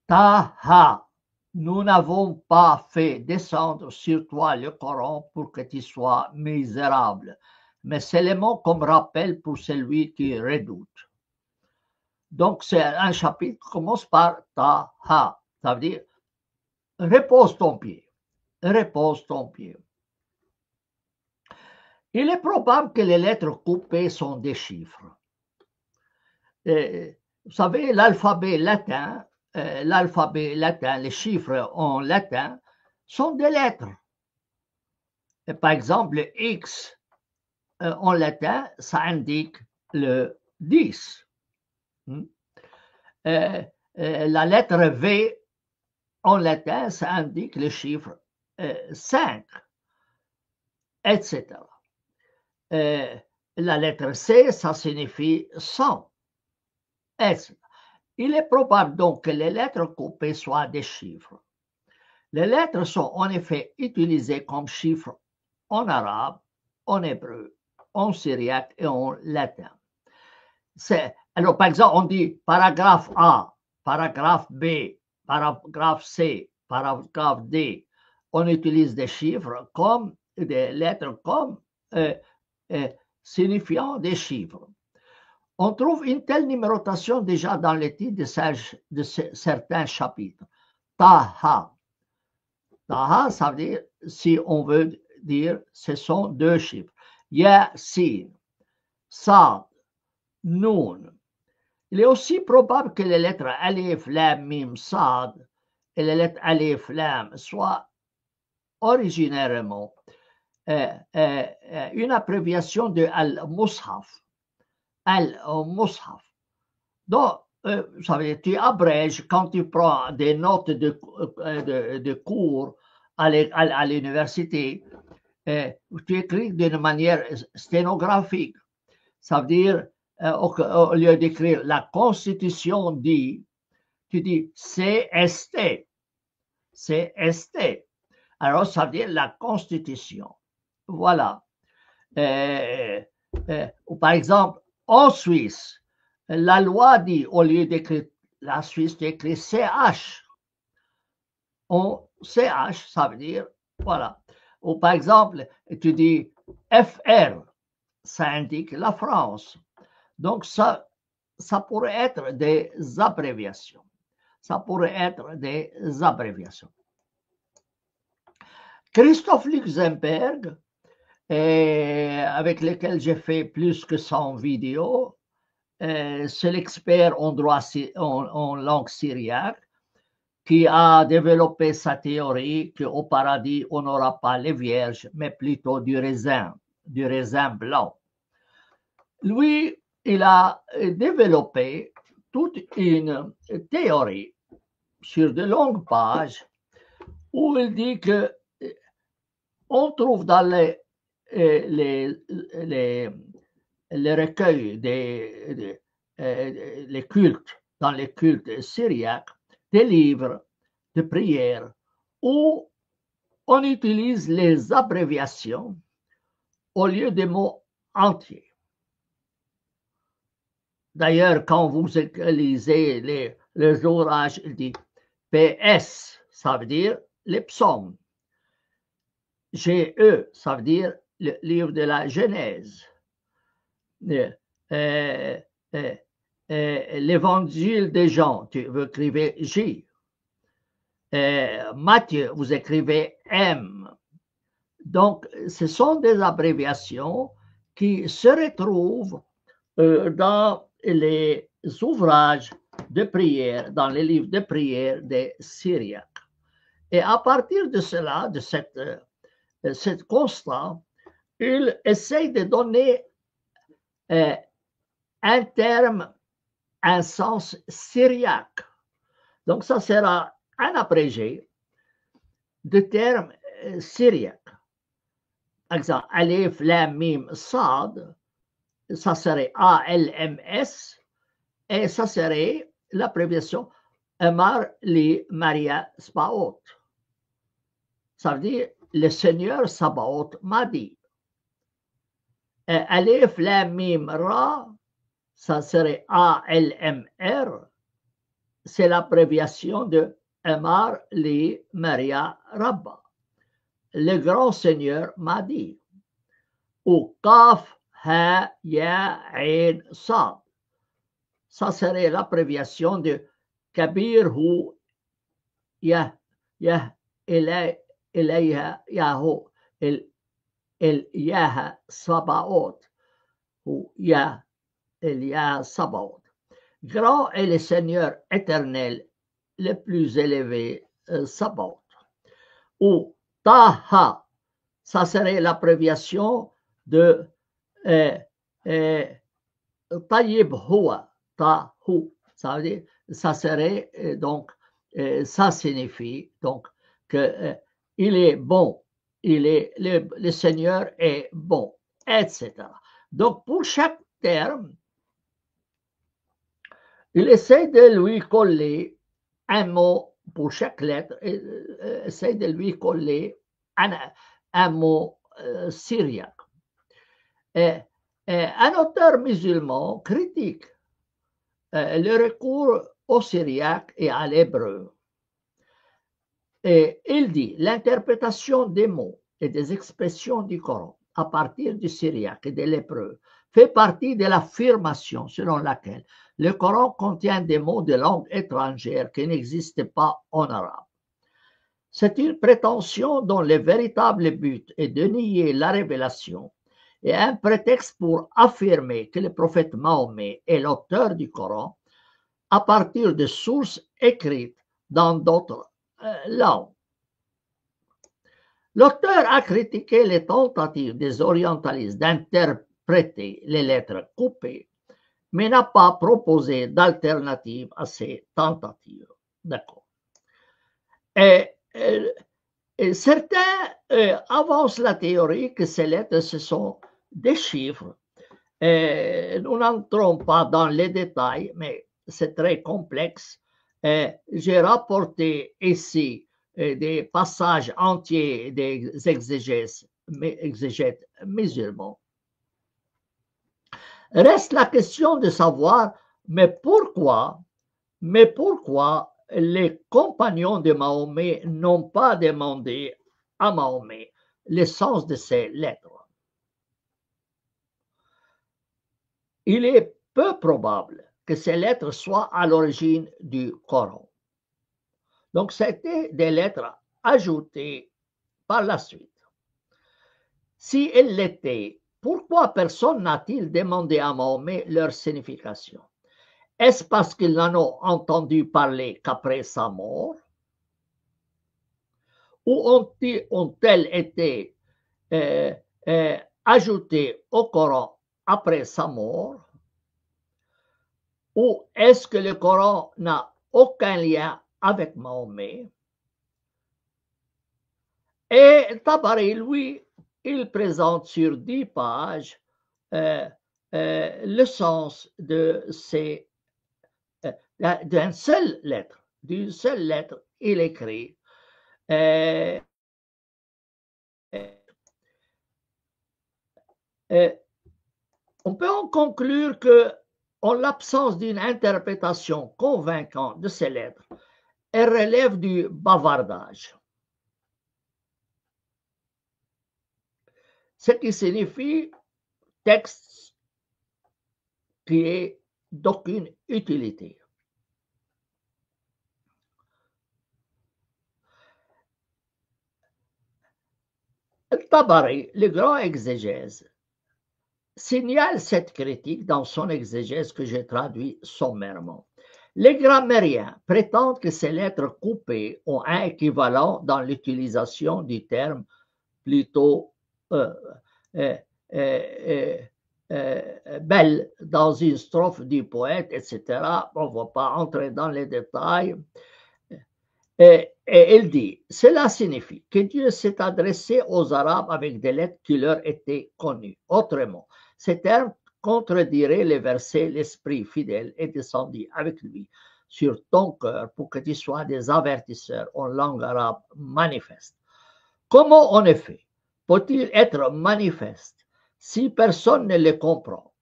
Taha, nous n'avons pas fait descendre sur toi le Coran pour que tu sois misérable, mais seulement comme rappel pour celui qui redoute. Donc, c'est un chapitre qui commence par Taha, ça veut dire repose ton pied, repose ton pied. Il est probable que les lettres coupées sont des chiffres. Vous savez, l'alphabet latin, les chiffres en latin sont des lettres. Et par exemple, le X en latin, ça indique le 10. La lettre V en latin, ça indique le chiffre 5, etc. La lettre C, ça signifie 100, etc. Il est probable donc que les lettres coupées soient des chiffres. Les lettres sont en effet utilisées comme chiffres en arabe, en hébreu, en syriaque et en latin. Alors, par exemple, on dit paragraphe A, paragraphe B, paragraphe C, paragraphe D. On utilise des chiffres comme des lettres comme signifiant des chiffres. On trouve une telle numérotation déjà dans les titres de certains chapitres. Taha. Taha, ça veut dire, si on veut dire, ce sont deux chiffres. Yasin, Sad, Noun. Il est aussi probable que les lettres Alif, Lam, Mim, Sad et les lettres Alif, Lam soient originairement une abréviation de Al-Mushaf. Al-Mushaf. Donc, vous savez, tu abrèges quand tu prends des notes de cours à l'université, tu écris d'une manière sténographique. Ça veut dire, au lieu d'écrire la Constitution dit, tu dis CST. CST. Alors, ça veut dire la Constitution. Voilà. Ou par exemple, en Suisse, la loi dit, au lieu d'écrire la Suisse, tu écris CH. CH, ça veut dire, voilà. Ou par exemple, tu dis FR, ça indique la France. Donc, ça pourrait être des abréviations. Ça pourrait être des abréviations. Christophe Luxembourg, avec lequel j'ai fait plus que 100 vidéos, c'est l'expert en droit en langue syriaque qui a développé sa théorie qu'au paradis, on n'aura pas les vierges, mais plutôt du raisin blanc. Lui, il a développé toute une théorie sur de longues pages où il dit que on trouve dans les recueils les cultes, dans les cultes syriaques, des livres de prière où on utilise les abréviations au lieu des mots entiers. D'ailleurs, quand vous lisez les ouvrages, il dit PS, ça veut dire les psaumes. GE, ça veut dire le livre de la Genèse. L'évangile de Jean, vous écrivez J. Matthieu, vous écrivez M. Donc, ce sont des abréviations qui se retrouvent dans les ouvrages de prière, dans les livres de prière des Syriaques. Et à partir de cela, de cette constat, il essaye de donner un terme, un sens syriaque. Donc, ça sera un abrégé de termes syriaques. Par exemple, Alif, Lam, Mim, Sad, ça serait ALMS, et ça serait l'abréviation Amar li Maria Spaot. Ça veut dire le Seigneur Sabaoth m'a dit. Alif, Lam, Mim, Ra, ça serait ALMR, c'est l'abréviation de Amar li Maria Rabba. Le grand Seigneur m'a dit. Ou Kaf, Ha, Ya, Ain, Sad. Ça serait l'abréviation de Kabir Hu, Yah, Ilayha, Yahu, Yaha, Sabaoth, ou Yah, Yah, Sabaoth. Grand est le Seigneur éternel, le plus élevé, Sabaoth. Ou Taha, ça serait l'abréviation de Tayyib Huwa, Tahu, ça veut dire, ça serait donc, ça signifie donc que il est bon, le Seigneur est bon, etc. Donc pour chaque terme, il essaie de lui coller un mot pour chaque lettre, essaie de lui coller un mot syriaque. Un auteur musulman critique le recours au syriaque et à l'hébreu. Et il dit l'interprétation des mots et des expressions du Coran à partir du syriaque et de l'hébreu fait partie de l'affirmation selon laquelle le Coran contient des mots de langue étrangère qui n'existent pas en arabe. C'est une prétention dont le véritable but est de nier la révélation et un prétexte pour affirmer que le prophète Mahomet est l'auteur du Coran à partir de sources écrites dans d'autres langues. L'auteur a critiqué les tentatives des orientalistes d'interpréter les lettres coupées, mais n'a pas proposé d'alternative à ces tentatives. D'accord. Et certains avancent la théorie que ces lettres, ce sont des chiffres. Nous n'entrons pas dans les détails, mais c'est très complexe. J'ai rapporté ici des passages entiers des exégètes musulmans. Reste la question de savoir, mais pourquoi les compagnons de Mahomet n'ont pas demandé à Mahomet le sens de ces lettres? Il est peu probable que ces lettres soient à l'origine du Coran. Donc, c'était des lettres ajoutées par la suite. Si elles l'étaient, pourquoi personne n'a-t-il demandé à Mahomet leur signification? Est-ce parce qu'ils n'en ont entendu parler qu'après sa mort? Ou ont-elles été ajoutées au Coran après sa mort? Ou est-ce que le Coran n'a aucun lien avec Mahomet? Et Tabari, lui, il présente sur 10 pages le sens de ces d'une seule lettre. D'une seule lettre, il écrit on peut en conclure que, en l'absence d'une interprétation convaincante de ces lettres, elles relèvent du bavardage. Ce qui signifie texte qui est d'aucune utilité. Tabari, le grand exégèse, signale cette critique dans son exégèse que j'ai traduit sommairement. Les grammairiens prétendent que ces lettres coupées ont un équivalent dans l'utilisation du terme plutôt belle dans une strophe du poète, etc. On ne va pas entrer dans les détails. Et il dit, cela signifie que Dieu s'est adressé aux Arabes avec des lettres qui leur étaient connues. Autrement, ces termes contrediraient les versets, l'Esprit fidèle est descendu avec lui sur ton cœur pour que tu sois des avertisseurs en langue arabe manifeste. Comment en effet peut-il être manifeste si personne ne le comprend?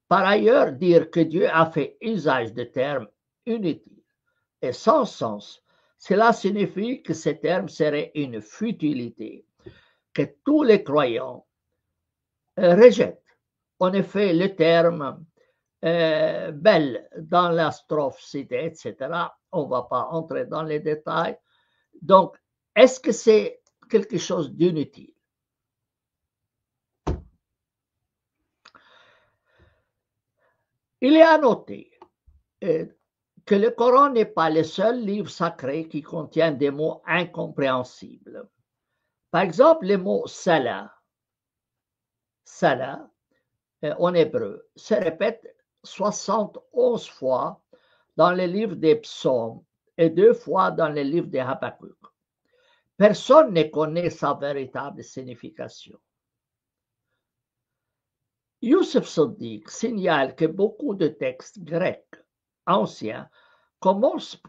Par ailleurs, dire que Dieu a fait usage de termes inutiles et sans sens, cela signifie que ces termes seraient une futilité, que tous les croyants rejettent. En effet, le terme belle dans la strophe citée, etc., on ne va pas entrer dans les détails. Donc, est-ce que c'est quelque chose d'inutile? Il est à noter que le Coran n'est pas le seul livre sacré qui contient des mots incompréhensibles. Par exemple, le mot salah en hébreu se répète 71 fois dans le livre des psaumes et 2 fois dans le livre de Habakkuk. Personne ne connaît sa véritable signification. Youssef Sadiq signale que beaucoup de textes grecs anciens commencent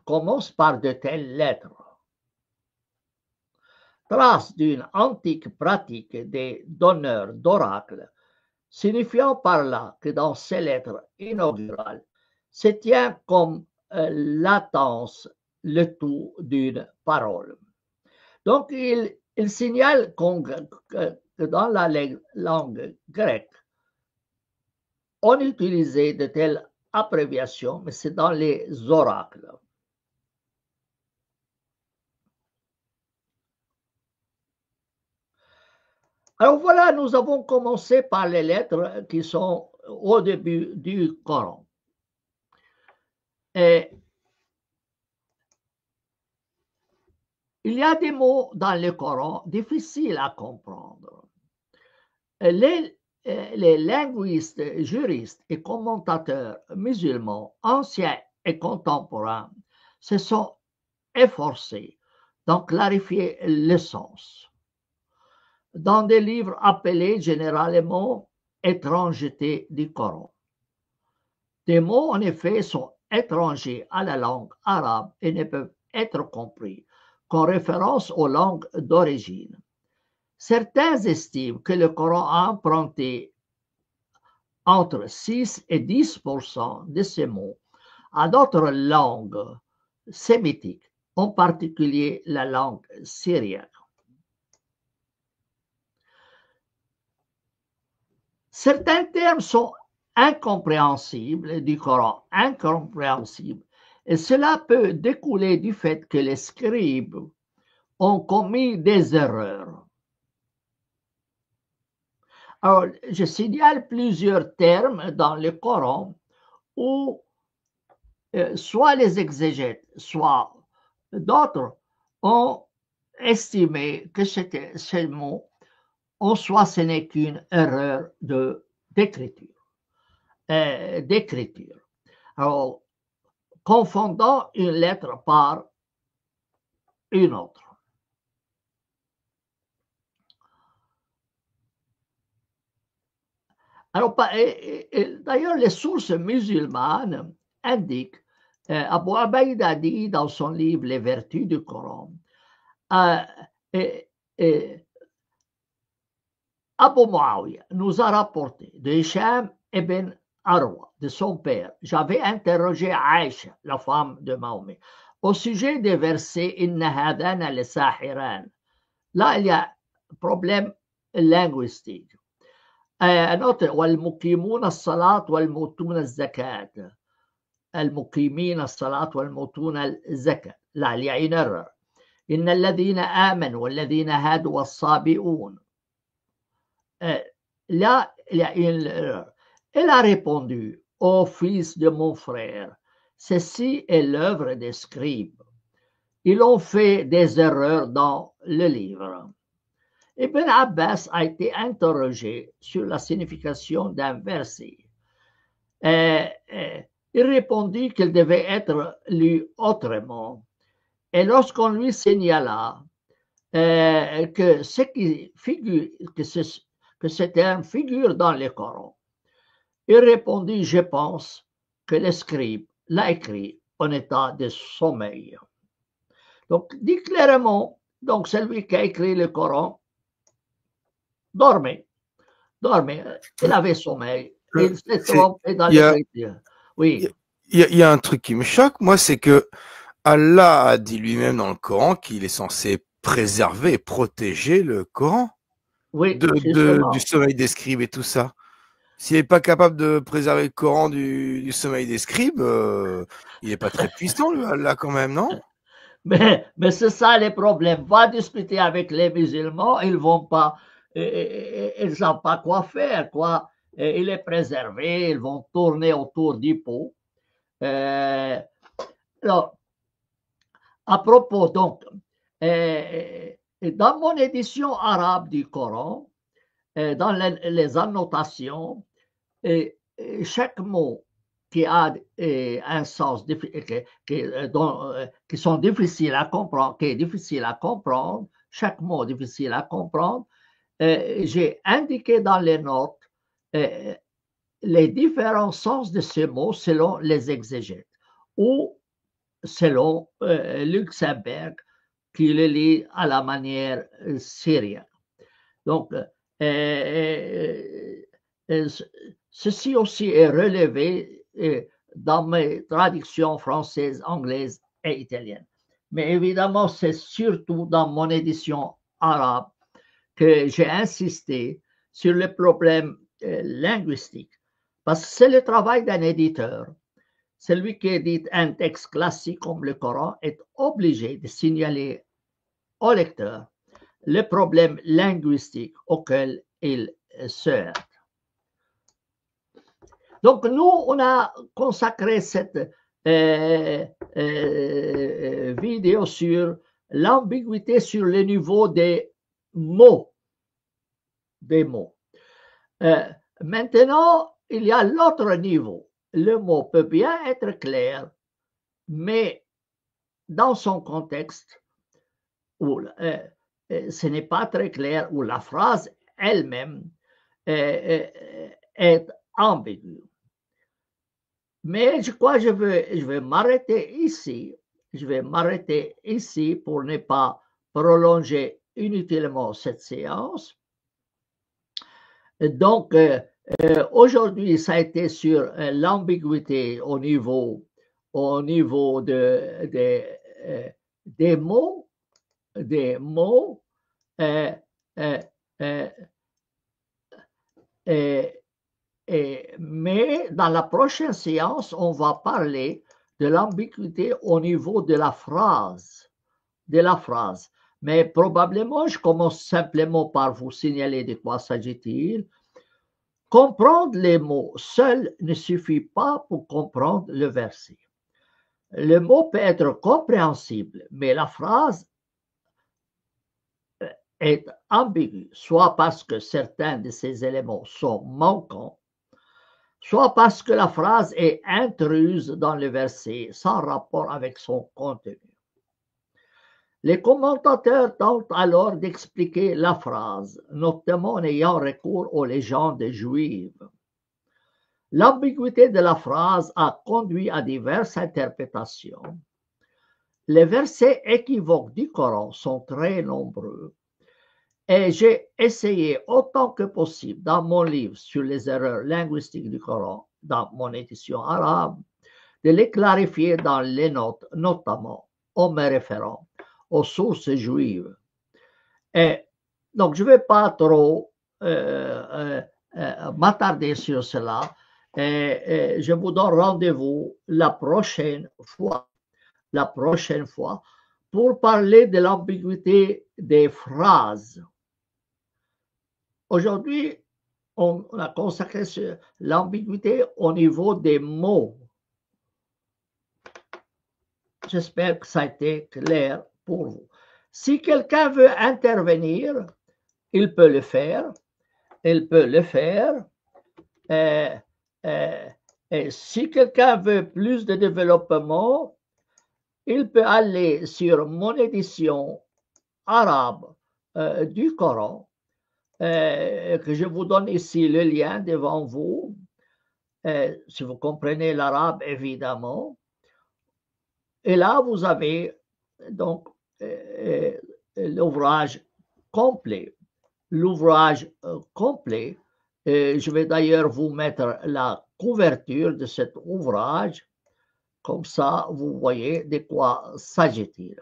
par de telles lettres. Trace d'une antique pratique des donneurs d'oracles signifiant par là que dans ces lettres inaugurales se tient comme latence le tout d'une parole. Donc, il signale que dans la langue grecque, on utilisait de telles abréviations, mais c'est dans les oracles. Alors voilà, nous avons commencé par les lettres qui sont au début du Coran. Et il y a des mots dans le Coran difficiles à comprendre. Les linguistes, juristes et commentateurs musulmans, anciens et contemporains, se sont efforcés d'en clarifier le sens. Dans des livres appelés généralement étrangetés du Coran. Des mots, en effet, sont étrangers à la langue arabe et ne peuvent être compris qu'en référence aux langues d'origine. Certains estiment que le Coran a emprunté entre 6 et 10% de ces mots à d'autres langues sémitiques, en particulier la langue syriaque. Certains termes sont incompréhensibles du Coran, incompréhensibles, et cela peut découler du fait que les scribes ont commis des erreurs. Alors, je signale plusieurs termes dans le Coran où soit les exégètes, soit d'autres ont estimé que ces mots, en soi, ce n'est qu'une erreur d'écriture. Alors, confondant une lettre par une autre. Alors, d'ailleurs, les sources musulmanes indiquent, Abu Abaïd a dit dans son livre Les Vertus du Coran, Abu Muawiyah nous a rapporté de Hisham ibn Arwa, de son père. J'avais interrogé Aïcha, la femme de Mahomet, au sujet des versets Inna hadana le sahiran. Là, il y a un problème linguistique. Un autre, والمقيمون الصلاة والمؤتون الزكاة. المقيمين الصلاة والمؤتون الزكاة. Là, il y a une erreur. إن الذين آمنوا والذين هادوا والصابئون. Là, il y a une erreur. Elle a répondu, ô fils de mon frère, ceci est l'œuvre des scribes. Ils ont fait des erreurs dans le livre. Ibn Abbas a été interrogé sur la signification d'un verset. Il répondit qu'il devait être lu autrement. Et lorsqu'on lui signala que ce terme figure dans le Coran, il répondit, je pense que le scribe l'a écrit en état de sommeil. Donc, dit clairement, donc celui qui a écrit le Coran dormait, il avait sommeil, il s'est trompé dans l'écriture. Oui. Il y a un truc qui me choque, moi, c'est que Allah a dit lui-même dans le Coran qu'il est censé préserver et protéger le Coran du sommeil des scribes et tout ça. S'il n'est pas capable de préserver le Coran du sommeil des scribes, il n'est pas très puissant, lui, Allah, quand même, non? Mais c'est ça les problèmes. Va discuter avec les musulmans, ils ne savent pas quoi faire, quoi. Il est préservé, ils vont tourner autour du pot. Alors, à propos, donc, dans mon édition arabe du Coran, dans les annotations, chaque mot qui a un sens qui sont difficiles à comprendre, qui est difficile à comprendre, chaque mot difficile à comprendre, j'ai indiqué dans les notes les différents sens de ces mots selon les exégètes ou selon Luxembourg qui le lit à la manière syrienne. Donc, Ceci aussi est relevé dans mes traductions françaises, anglaises et italiennes. Mais évidemment, c'est surtout dans mon édition arabe que j'ai insisté sur les problèmes linguistiques. Parce que c'est le travail d'un éditeur. Celui qui édite un texte classique comme le Coran est obligé de signaler au lecteur les problèmes linguistiques auxquels il se heurte. Donc, nous, on a consacré cette vidéo sur l'ambiguïté sur le niveau des mots. Maintenant, il y a l'autre niveau. Le mot peut bien être clair, mais dans son contexte, où ce n'est pas très clair, où la phrase elle-même est ambiguë. Mais je crois que je vais m'arrêter ici. Je vais m'arrêter ici pour ne pas prolonger inutilement cette séance. Donc, aujourd'hui, ça a été sur l'ambiguïté au niveau des mots, mais dans la prochaine séance, on va parler de l'ambiguïté au niveau de la phrase. Mais probablement, je commence simplement par vous signaler de quoi s'agit-il. Comprendre les mots seul ne suffit pas pour comprendre le verset. Le mot peut être compréhensible, mais la phrase est ambiguë, soit parce que certains de ces éléments sont manquants, soit parce que la phrase est intruse dans le verset sans rapport avec son contenu. Les commentateurs tentent alors d'expliquer la phrase, notamment en ayant recours aux légendes juives. L'ambiguïté de la phrase a conduit à diverses interprétations. Les versets équivoques du Coran sont très nombreux et j'ai essayé autant que possible dans mon livre sur les erreurs linguistiques du Coran, dans mon édition arabe, de les clarifier dans les notes, notamment en me référant aux sources juives. Et donc, je ne vais pas trop m'attarder sur cela. Et je vous donne rendez-vous la prochaine fois pour parler de l'ambiguïté des phrases. Aujourd'hui, on a consacré sur l'ambiguïté au niveau des mots. J'espère que ça a été clair pour vous. Si quelqu'un veut intervenir, il peut le faire. Et si quelqu'un veut plus de développement, il peut aller sur mon édition arabe du Coran, que je vous donne ici le lien devant vous, si vous comprenez l'arabe évidemment. Et là, vous avez donc l'ouvrage complet. Je vais d'ailleurs vous mettre la couverture de cet ouvrage. Comme ça, vous voyez de quoi s'agit-il.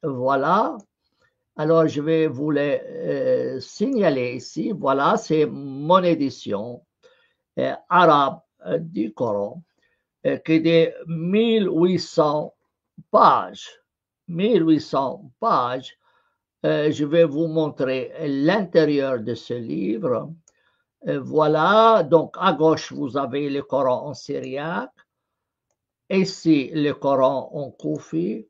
Voilà. Alors, je vais vous les signaler ici. Voilà, c'est mon édition arabe du Coran, qui est de 1800 pages. 1800 pages. Je vais vous montrer l'intérieur de ce livre. Voilà, donc à gauche, vous avez le Coran en syriaque. Ici, le Coran en koufi.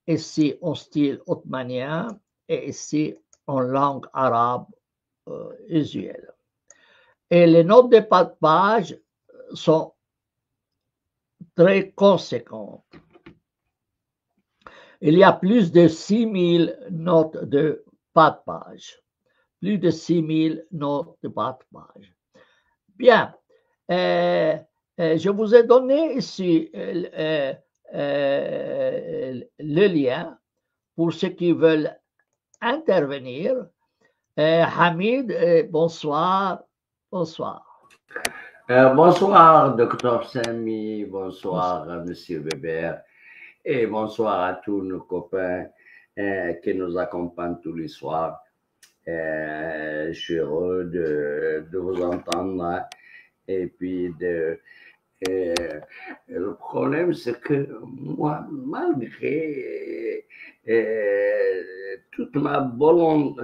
Ici, en style ottomanien. Et ici, en langue arabe usuelle. Et les notes de pas de page sont très conséquentes. Il y a plus de 6000 notes de pas de page. Plus de 6000 notes de pas de page. Bien. Je vous ai donné ici le lien pour ceux qui veulent intervenir. Hamid, bonsoir. Bonsoir. Bonsoir, docteur Samy, bonsoir, Bonsoir. monsieur Weber, et bonsoir à tous nos copains qui nous accompagnent tous les soirs. Je suis heureux de vous entendre. Hein. Et puis, le problème, c'est que moi, malgré toute ma bonne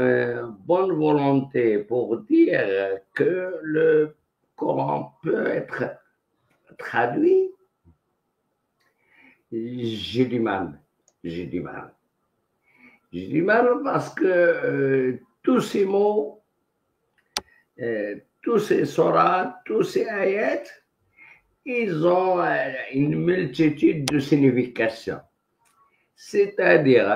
volonté pour dire que le Coran peut être traduit, j'ai du mal. J'ai du mal. J'ai du mal parce que tous ces mots, tous ces sourates, tous ces ayats, ils ont une multitude de significations. C'est-à-dire,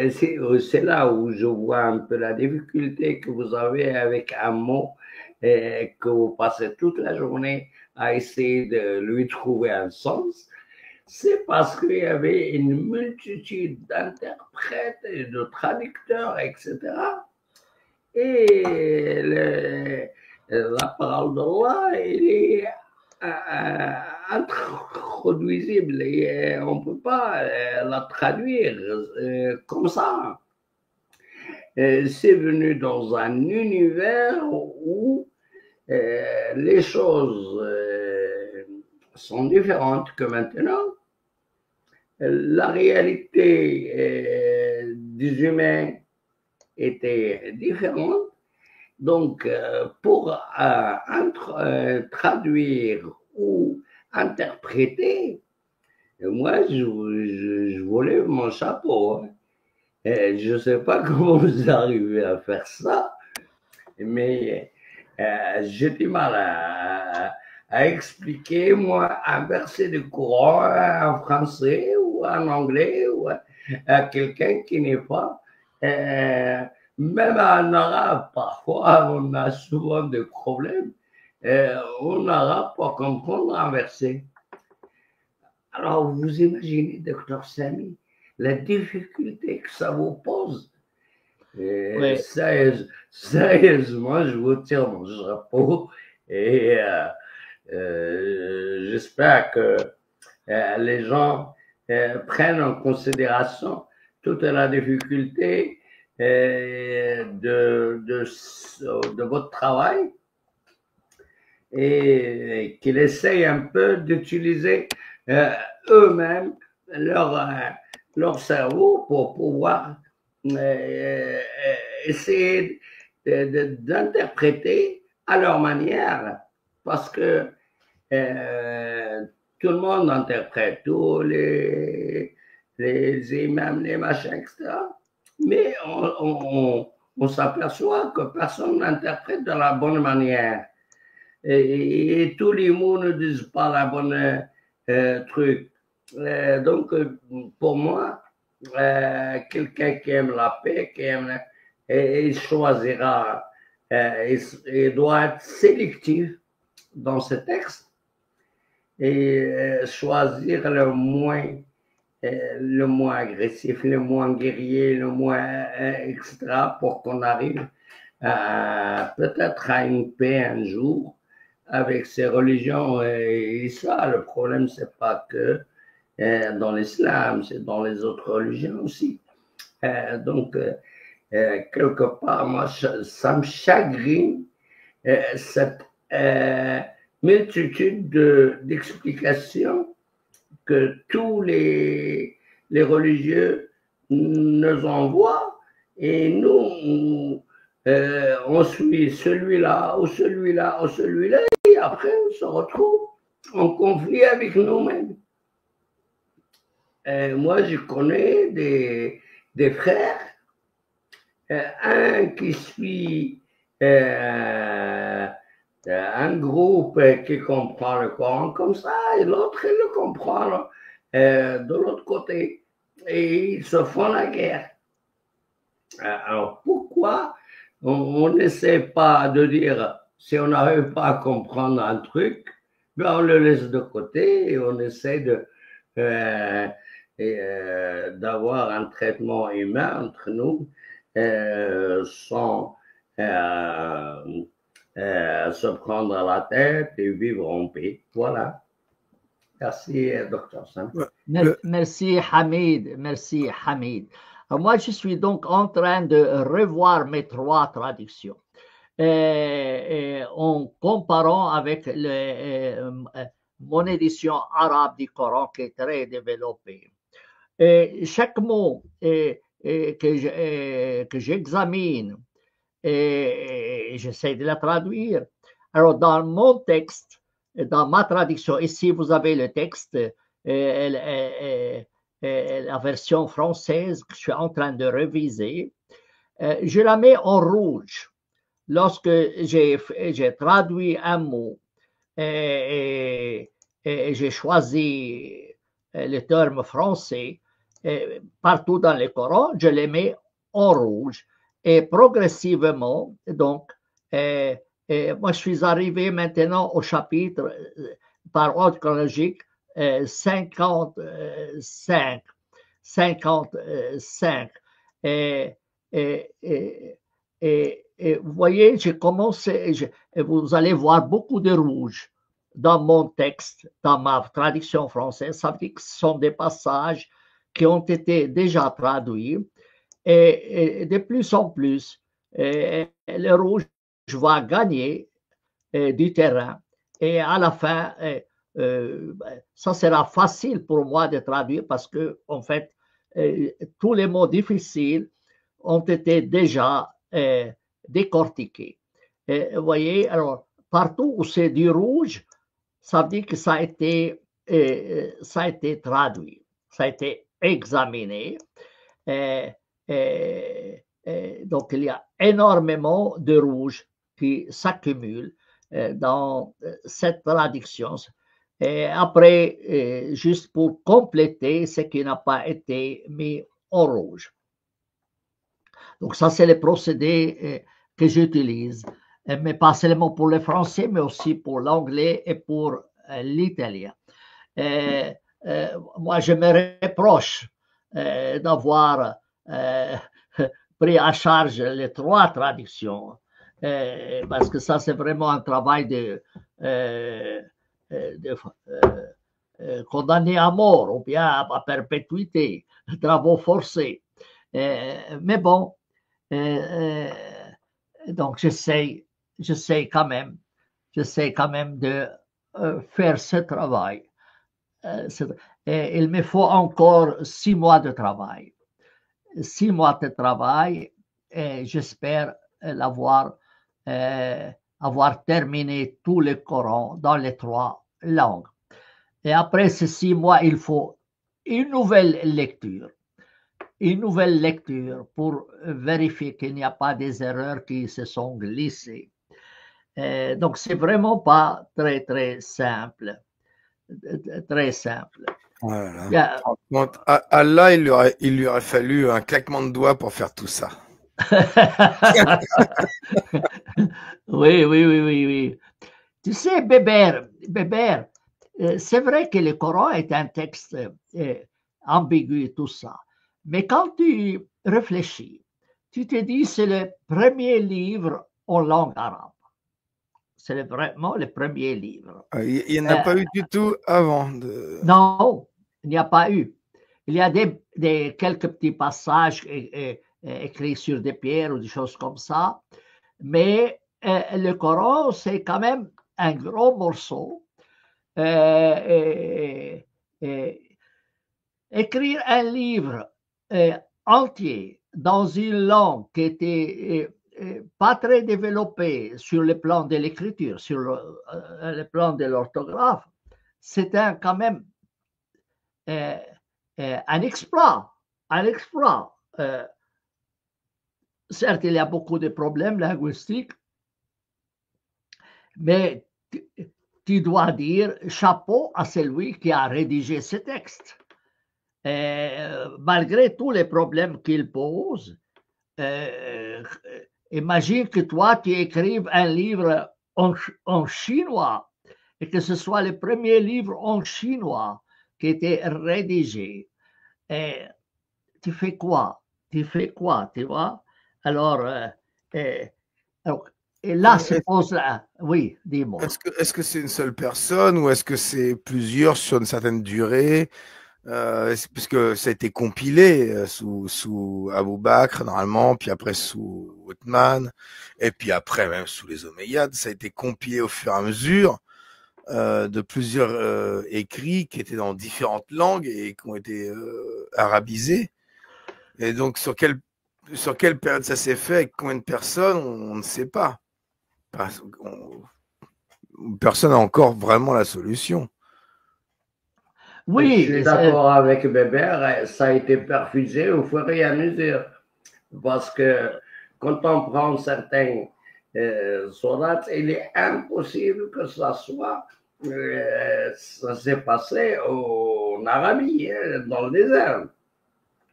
c'est là où je vois un peu la difficulté que vous avez avec un mot que vous passez toute la journée à essayer de lui trouver un sens. C'est parce qu'il y avait une multitude d'interprètes et de traducteurs, etc. Et la parole d'Allah, elle est introduisible et on ne peut pas la traduire comme ça. C'est venu dans un univers où les choses sont différentes que maintenant. La réalité des humains était différente. Donc, pour traduire ou interpréter, moi, je voulais mon chapeau. Hein. Je ne sais pas comment vous arrivez à faire ça, mais j'ai du mal à expliquer, moi, un verset de Coran en français ou en anglais ou à quelqu'un qui n'est pas... même en arabe, parfois, on a souvent des problèmes. En arabe, pour comprendre un verset. Alors, vous imaginez, docteur Samy, la difficulté que ça vous pose. Oui. Sérieusement, je vous tire mon chapeau et j'espère que les gens prennent en considération toute la difficulté de votre travail et qu'ils essayent un peu d'utiliser eux-mêmes leur cerveau pour pouvoir essayer d'interpréter à leur manière, parce que tout le monde interprète, tous les imams, les machins, etc. Mais on s'aperçoit que personne n'interprète de la bonne manière. Et tous les mots ne disent pas la bonne truc. Donc, pour moi, quelqu'un qui aime la paix, qui aime, il choisira, il doit être sélectif dans ce texte et choisir le moins agressif, le moins guerrier, le moins etc. pour qu'on arrive peut-être à une paix un jour avec ces religions. Et ça, le problème, c'est pas que dans l'islam, c'est dans les autres religions aussi. Donc, quelque part, moi, ça me chagrine cette multitude d'explications que tous les religieux nous envoient et nous, on suit celui-là ou celui-là ou celui-là et après on se retrouve en conflit avec nous-mêmes. Moi, je connais des frères, un qui suit un groupe qui comprend le Coran comme ça, et l'autre, il le comprend de l'autre côté. Et ils se font la guerre. Alors, pourquoi on n'essaie pas de dire, si on n'arrive pas à comprendre un truc, ben on le laisse de côté et on essaie d'avoir un traitement humain entre nous sans se prendre la tête et vivre en paix. Voilà. Merci, docteur Sam. Merci Hamid, merci Hamid. Moi, je suis donc en train de revoir mes 3 traductions en comparant avec mon édition arabe du Coran qui est très développée. Chaque mot que j'examine et j'essaie de la traduire. Alors, dans mon texte, dans ma traduction, ici, vous avez le texte, la version française que je suis en train de réviser. Je la mets en rouge. Lorsque j'ai traduit un mot et j'ai choisi le terme français, partout dans le Coran, je les mets en rouge. Et progressivement, donc, moi, je suis arrivé maintenant au chapitre, par ordre chronologique, 55. 55. Et vous voyez, j'ai commencé, vous allez voir beaucoup de rouge dans mon texte, dans ma traduction française. Ça veut dire que ce sont des passages qui ont été déjà traduits. Et de plus en plus, le rouge va gagner du terrain. Et à la fin, ça sera facile pour moi de traduire parce que, en fait, tous les mots difficiles ont été déjà décortiqués. Vous voyez, alors, partout où c'est du rouge, ça veut dire que ça a été traduit, ça a été examiné. Donc, il y a énormément de rouge qui s'accumule dans cette traduction. Et après, juste pour compléter ce qui n'a pas été mis en rouge. Donc, ça, c'est le procédé que j'utilise, mais pas seulement pour le français, mais aussi pour l'anglais et pour l'italien. Moi, je me reproche d'avoir pris à charge les 3 traductions, parce que ça, c'est vraiment un travail de condamné à mort ou bien à perpétuité, travaux forcés. Mais bon, donc j'essaie quand même de faire ce travail. Et il me faut encore 6 mois de travail. 6 mois de travail et j'espère avoir terminé tout le Coran dans les 3 langues. Et après ces 6 mois, il faut une nouvelle lecture pour vérifier qu'il n'y a pas des erreurs qui se sont glissées. Donc, c'est vraiment pas très, très simple. Très simple. Voilà. Yeah. Allah, il lui aurait fallu un claquement de doigts pour faire tout ça. Oui. Tu sais, Bébert, c'est vrai que le Coran est un texte ambigu, tout ça. Mais quand tu réfléchis, tu te dis c'est le premier livre en langue arabe. C'est vraiment le premier livre. Il n'y en a pas eu du tout avant. Non, il n'y a pas eu. Il y a quelques petits passages écrits sur des pierres ou des choses comme ça. Mais le Coran, c'est quand même un gros morceau. Écrire un livre entier dans une langue qui était pas très développée sur le plan de l'écriture, sur le plan de l'orthographe, c'est quand même un exploit. Certes, il y a beaucoup de problèmes linguistiques, mais tu dois dire chapeau à celui qui a rédigé ce texte. Malgré tous les problèmes qu'il pose, imagine que toi, tu écrives un livre en chinois et que ce soit le premier livre en chinois qui était rédigé. Tu fais quoi, tu vois? Alors, Et là se pose là. Oui, dis-moi. Est-ce que c'est une seule personne ou est-ce que c'est plusieurs sur une certaine durée? Puisque ça a été compilé sous Abou Bakr normalement, puis après sous Othman, et puis après même sous les Omeyyades, ça a été compilé au fur et à mesure de plusieurs écrits qui étaient dans différentes langues et qui ont été arabisés. Et donc sur quelle période ça s'est fait, avec combien de personnes, on ne sait pas. Personne n'a encore vraiment la solution. Oui, je suis d'accord avec Bébert, ça a été perfusé au fur et à mesure. Parce que quand on prend certains sourates, il est impossible que ça soit, ça s'est passé en Arabie, dans le désert.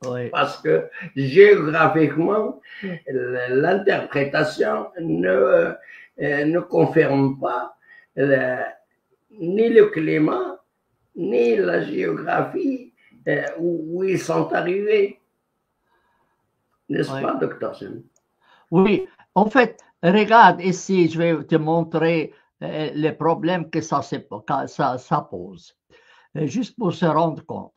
Oui. Parce que géographiquement, l'interprétation ne confirme pas ni le climat, ni la géographie où ils sont arrivés. N'est-ce pas, docteur Sam? Oui, en fait, regarde ici, je vais te montrer les problèmes que ça pose, juste pour se rendre compte.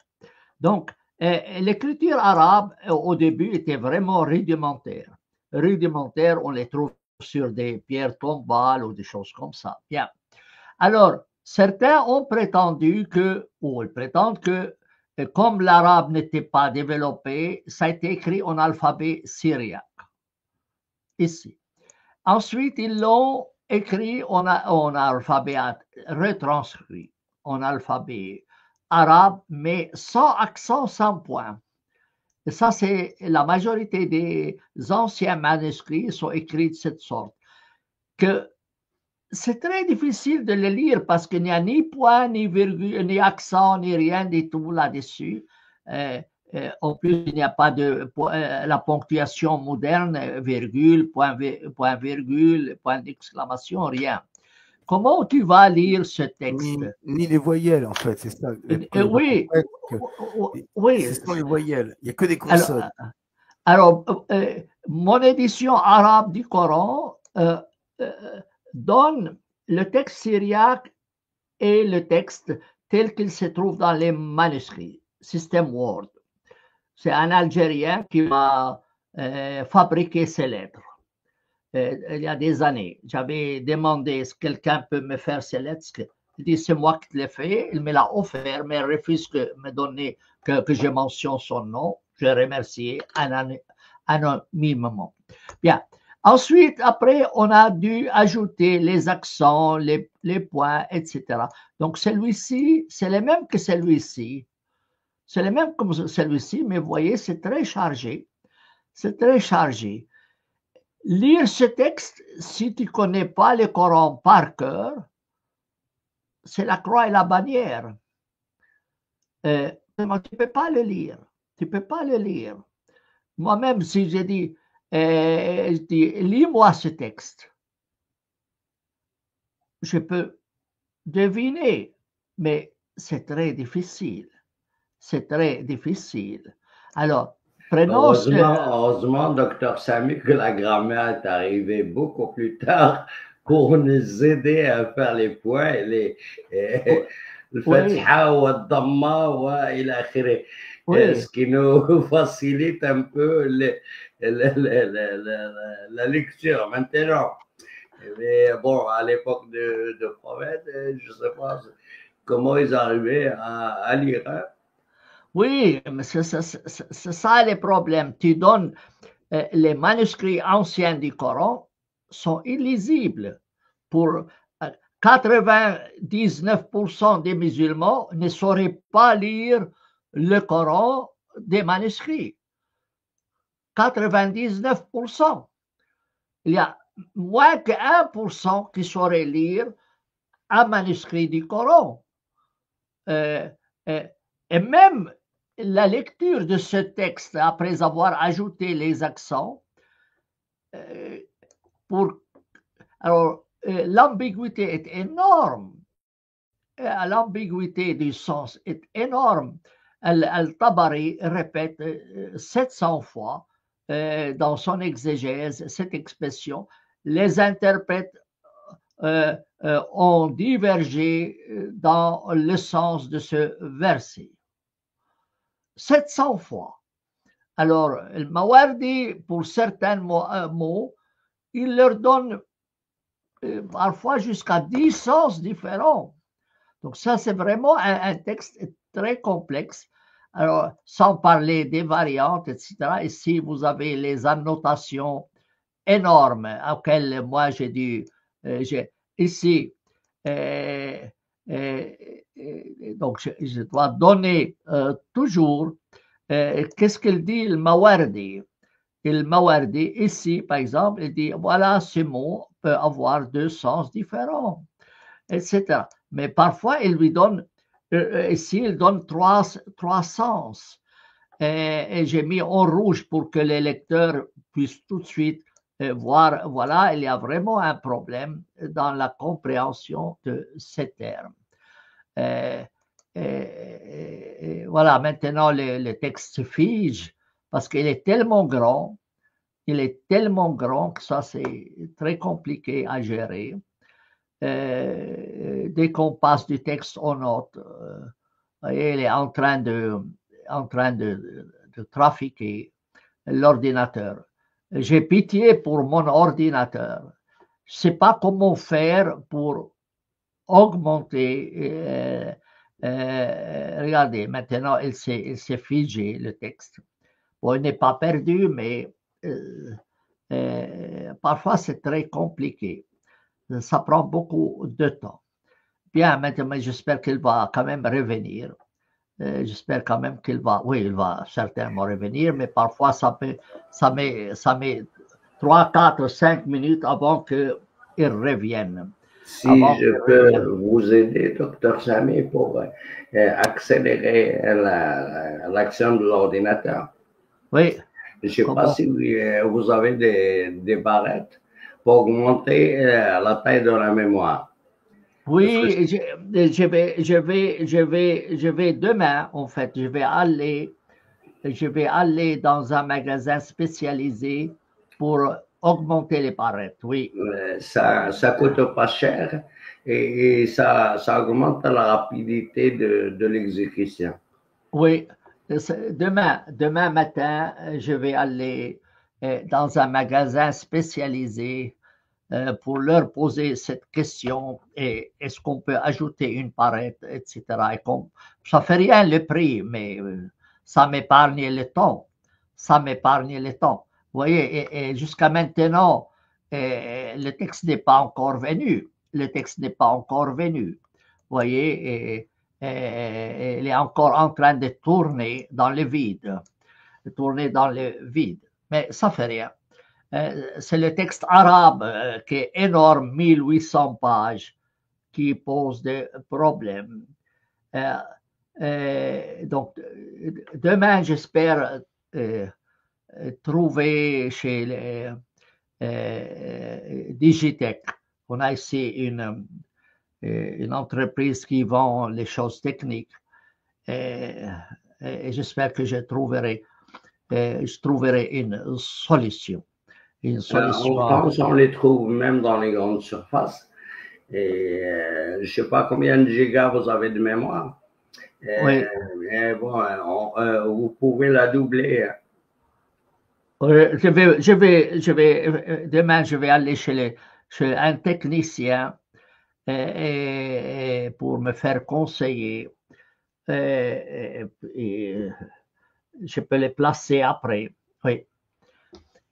Donc, l'écriture arabe, au début, était vraiment rudimentaire. Rudimentaire, on les trouve sur des pierres tombales ou des choses comme ça. Bien. Alors, certains ont prétendu que, ou ils prétendent que, comme l'arabe n'était pas développé, ça a été écrit en alphabet syriaque. Ici. Ensuite, ils l'ont écrit en alphabet retranscrit, en alphabet arabe, mais sans accent, sans point. Et ça, c'est la majorité des anciens manuscrits sont écrits de cette sorte, que c'est très difficile de les lire parce qu'il n'y a ni point, ni virgule, ni accent, ni rien du tout là-dessus. En plus, il n'y a pas de la ponctuation moderne, virgule, point virgule, point d'exclamation, rien. Comment tu vas lire ce texte? Ni les voyelles, en fait, c'est ça. Oui, oui. Ce sont les voyelles, il n'y a que des consonnes. Alors, mon édition arabe du Coran donne le texte syriaque et le texte tel qu'il se trouve dans les manuscrits, système Word. C'est un Algérien qui m'a fabriqué ces lettres. Il y a des années, j'avais demandé si quelqu'un peut me faire ces lettres. Il dit c'est moi qui l'ai fait. Il me l'a offert, mais il refuse de me donner que je mentionne son nom. Je remercie anonymement. Bien. Ensuite, après, on a dû ajouter les accents, les points, etc. Donc, celui-ci, c'est le même que celui-ci. C'est le même comme celui-ci, mais vous voyez, c'est très chargé. C'est très chargé. Lire ce texte, si tu ne connais pas le Coran par cœur, c'est la croix et la bannière. Tu ne peux pas le lire. Tu ne peux pas le lire. Moi-même, si je dis, lis-moi ce texte, je peux deviner, mais c'est très difficile. C'est très difficile. Alors, prenons heureusement, docteur Samy, que la grammaire est arrivée beaucoup plus tard pour nous aider à faire les points et le fatha ou le dhamma ou ila akhirih. Ce qui nous facilite un peu la lecture maintenant. Mais bon, à l'époque de Prophète, je ne sais pas comment ils arrivaient à lire. Hein? Oui, mais c'est ça le problème. Tu donnes les manuscrits anciens du Coran sont illisibles. Pour 99% des musulmans ne sauraient pas lire le Coran des manuscrits. 99%. Il y a moins que 1% qui sauraient lire un manuscrit du Coran. Et même la lecture de ce texte, après avoir ajouté les accents, alors l'ambiguïté est énorme. L'ambiguïté du sens est énorme. Al-Tabari répète 700 fois dans son exégèse cette expression. les interprètes ont divergé dans le sens de ce verset. 700 fois. Alors, le Mawardi, pour certains mots, il leur donne parfois jusqu'à 10 sens différents. Donc ça, c'est vraiment un texte très complexe. Alors, sans parler des variantes, etc. Ici, vous avez les annotations énormes auxquelles moi j'ai dû... ici, donc je dois donner toujours qu'est-ce qu'il dit le Mawardi. Le Mawardi, ici, par exemple, il dit, voilà, ce mot peut avoir 2 sens différents, etc. Mais parfois, il lui donne, ici, il donne trois sens. Et j'ai mis en rouge pour que les lecteurs puissent tout de suite voir, voilà, il y a vraiment un problème dans la compréhension de ces termes. Voilà, maintenant, le texte se fige parce qu'il est tellement grand, que ça, c'est très compliqué à gérer. Dès qu'on passe du texte aux notes, il est en train de trafiquer l'ordinateur. J'ai pitié pour mon ordinateur. Je ne sais pas comment faire pour augmenter. Regardez, maintenant, il s'est figé, le texte. Bon, il n'est pas perdu, mais parfois, c'est très compliqué. Ça prend beaucoup de temps. Bien, maintenant, j'espère qu'il va quand même revenir. J'espère quand même qu'il va, oui, il va certainement revenir, mais parfois ça met 3, 4, 5 minutes avant qu'il revienne. Si je peux vous aider, Dr. Sami, pour accélérer l'action de l'ordinateur. Oui. Je ne sais pas si vous avez des barrettes pour augmenter la taille de la mémoire. Oui, je vais demain, en fait, je vais aller dans un magasin spécialisé pour augmenter les barrettes, oui. Ça coûte pas cher et ça augmente la rapidité de l'exécution. Oui, demain matin, je vais aller dans un magasin spécialisé pour leur poser cette question, et est-ce qu'on peut ajouter une barrette, etc. Ça fait rien le prix, mais ça m'épargne le temps. Vous voyez, et jusqu'à maintenant, le texte n'est pas encore venu. Vous voyez, il est encore en train de tourner dans le vide. Mais ça fait rien. C'est le texte arabe qui est énorme, 1800 pages, qui pose des problèmes. Donc, demain, j'espère trouver chez les Digitech. On a ici une entreprise qui vend les choses techniques. Et j'espère que je trouverai une solution. En France, on les trouve même dans les grandes surfaces. Et je ne sais pas combien de gigas vous avez de mémoire. Oui. Mais bon, vous pouvez la doubler. Demain, je vais aller chez un technicien et pour me faire conseiller. Et je peux les placer après. Oui.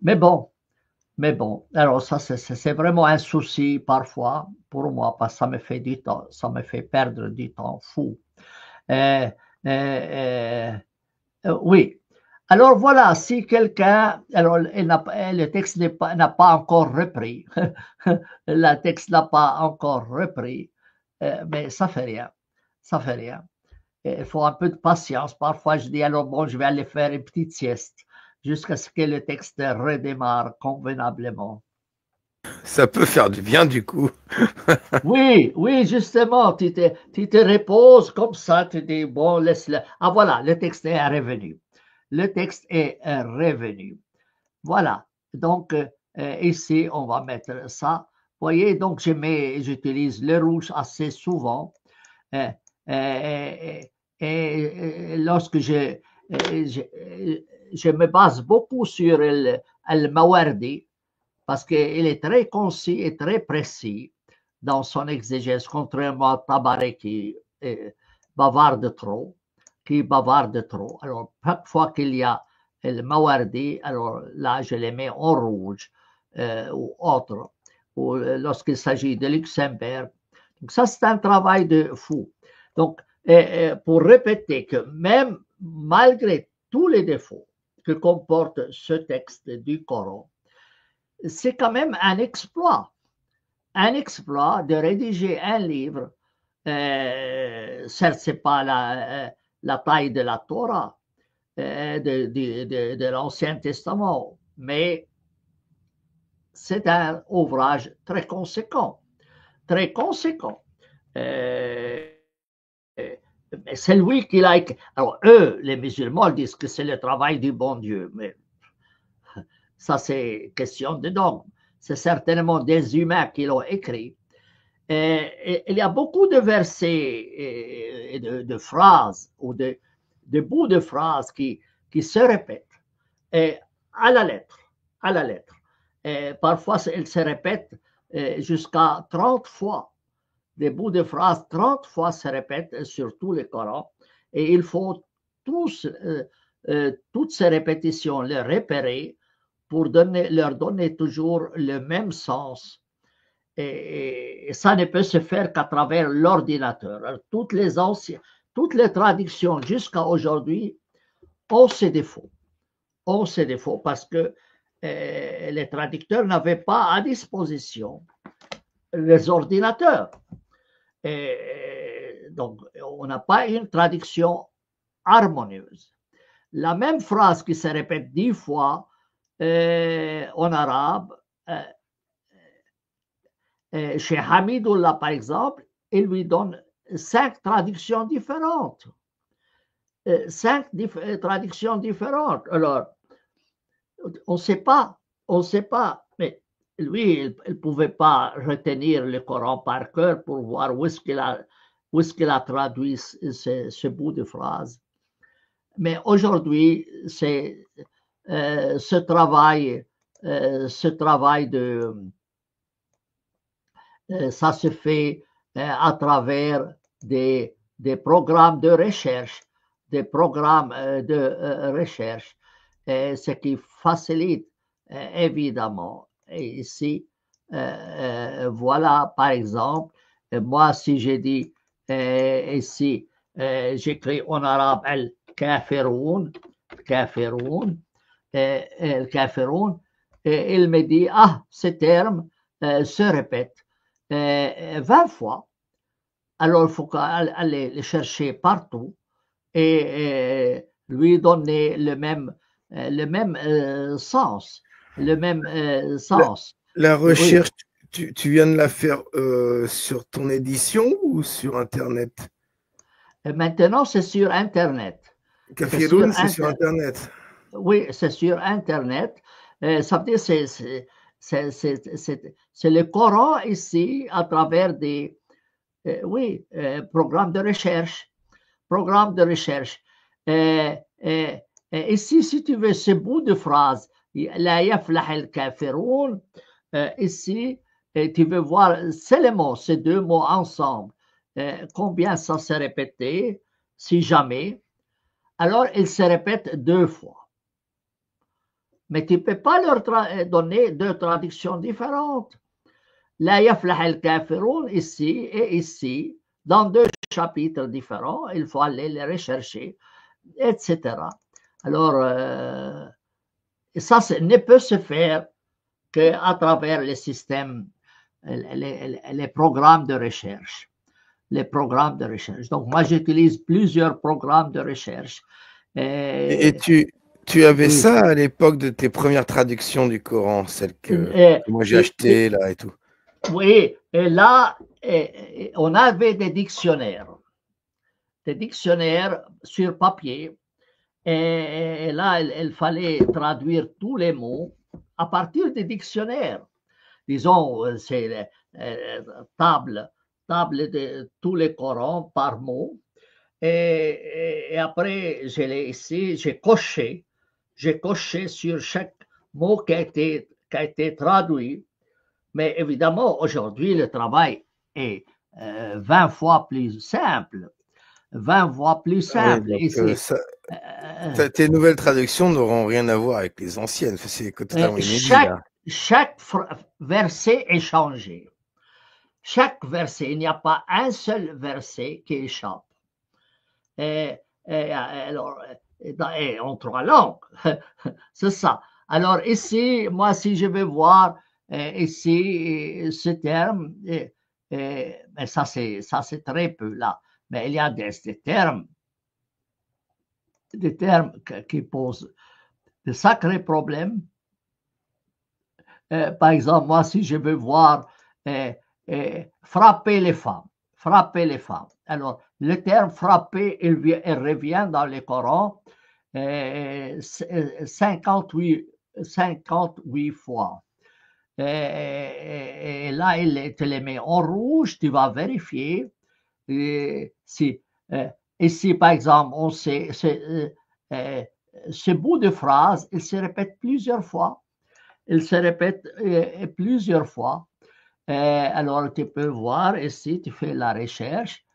Mais bon, alors ça, c'est vraiment un souci parfois pour moi, parce que ça me fait du temps, ça me fait perdre du temps fou. Oui. Alors voilà, si quelqu'un, alors le texte n'a pas encore repris, le texte n'a pas encore repris, mais ça fait rien. Il faut un peu de patience. Parfois, je dis, alors bon, je vais aller faire une petite sieste jusqu'à ce que le texte redémarre convenablement. Ça peut faire du bien, du coup. Oui, justement, tu te reposes comme ça, tu dis, bon, laisse-le. Ah voilà, le texte est revenu. Voilà. Donc, Ici, on va mettre ça. Vous voyez, donc j'utilise le rouge assez souvent. Et, lorsque je me base beaucoup sur le Mawardi, parce qu'il est très concis et très précis dans son exégèse, contrairement à Tabaré qui bavarde trop, Alors, chaque fois qu'il y a le Mawardi, alors là, je les mets en rouge ou autre, ou lorsqu'il s'agit de Luxembourg. Donc, ça, c'est un travail de fou. Donc, pour répéter que même malgré tous les défauts que comporte ce texte du Coran, c'est quand même un exploit de rédiger un livre. Certes, ce n'est pas la taille de la Torah, de l'Ancien Testament, mais c'est un ouvrage très conséquent. Très conséquent. C'est lui qui l'a écrit. Alors, eux, les musulmans, disent que c'est le travail du bon Dieu, mais ça, c'est question de dogme. C'est certainement des humains qui l'ont écrit. Et il y a beaucoup de versets et de phrases ou de bouts de phrases qui se répètent et à la lettre. Et parfois, elles se répètent jusqu'à 30 fois. Des bouts de phrases 30 fois se répètent sur tout le Coran. Et il faut toutes ces répétitions les repérer pour leur donner toujours le même sens. Et ça ne peut se faire qu'à travers l'ordinateur. Toutes les traductions jusqu'à aujourd'hui ont ces défauts. Parce que les traducteurs n'avaient pas à disposition les ordinateurs. Et donc, on n'a pas une traduction harmonieuse. La même phrase qui se répète 10 fois en arabe, chez Hamidullah, par exemple, il lui donne 5 traductions différentes. 5 traductions différentes. Alors, on ne sait pas, mais lui, il ne pouvait pas retenir le Coran par cœur pour voir où est-ce qu'il a traduit ce bout de phrase. Mais aujourd'hui, c'est ce travail ça se fait à travers des programmes de recherche, ce qui facilite évidemment. Et ici, voilà, par exemple, moi, si j'ai dit ici, j'écris en arabe al-Kafirun, et il me dit, ce terme se répète 20 fois. Alors, il faut aller le chercher partout et lui donner le même sens. La recherche, oui. tu viens de la faire sur ton édition ou sur Internet? Maintenant, c'est sur Internet. Kafiroun, c'est sur Internet. Oui, c'est sur Internet. Ça veut dire c'est le Coran ici à travers des programmes de recherche. Ici, si tu veux ce bout de phrase, la yaflah al-kafirun, ici, tu veux voir seulement ces deux mots ensemble, combien ça s'est répété, si jamais. Alors, ils se répètent 2 fois. Mais tu ne peux pas leur donner 2 traductions différentes. La yaflah al-kafirun ici et ici, dans 2 chapitres différents, il faut aller les rechercher, etc. Alors, ça ne peut se faire qu'à travers les systèmes, les programmes de recherche. Donc, moi, j'utilise plusieurs programmes de recherche. Et tu avais ça à l'époque de tes premières traductions du Coran, celles que moi j'ai achetées là et tout. Oui, et là, on avait des dictionnaires sur papier. Et là, il fallait traduire tous les mots à partir des dictionnaires. Disons, c'est table de tous les Corans par mot. Et après, je l'ai ici, j'ai coché sur chaque mot qui a été traduit. Mais évidemment, aujourd'hui, le travail est 20 fois plus simple. 20 fois plus simple. Oui, donc, tes nouvelles traductions n'auront rien à voir avec les anciennes. C'est totalement inédit, là. Chaque verset est changé. Chaque verset, il n'y a pas un seul verset qui échappe. Alors, en 3 langues, c'est ça. Alors ici, moi, si je vais voir ici ce terme, mais ça c'est très peu là, mais il y a des termes qui posent de sacrés problèmes. Par exemple, moi, si je veux voir frapper les femmes. Alors, le terme frapper, il revient dans le Coran 58 fois. Et là, il te les met en rouge, tu vas vérifier. Ici, par exemple, on sait, ce bout de phrase, il se répète plusieurs fois. Alors, tu peux voir ici, tu fais la recherche.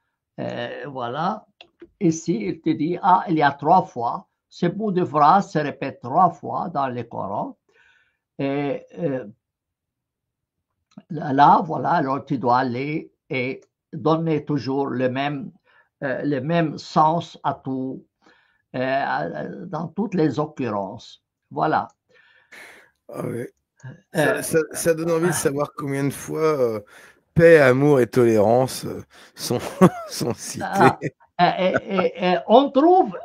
Voilà. Ici, il te dit, il y a 3 fois. Ce bout de phrase se répète 3 fois dans le Coran. Et là, voilà, alors tu dois aller et donner toujours le même sens à tout, dans toutes les occurrences. Voilà. Ah ouais. Ça donne envie de savoir combien de fois paix, amour et tolérance sont cités. Et on trouve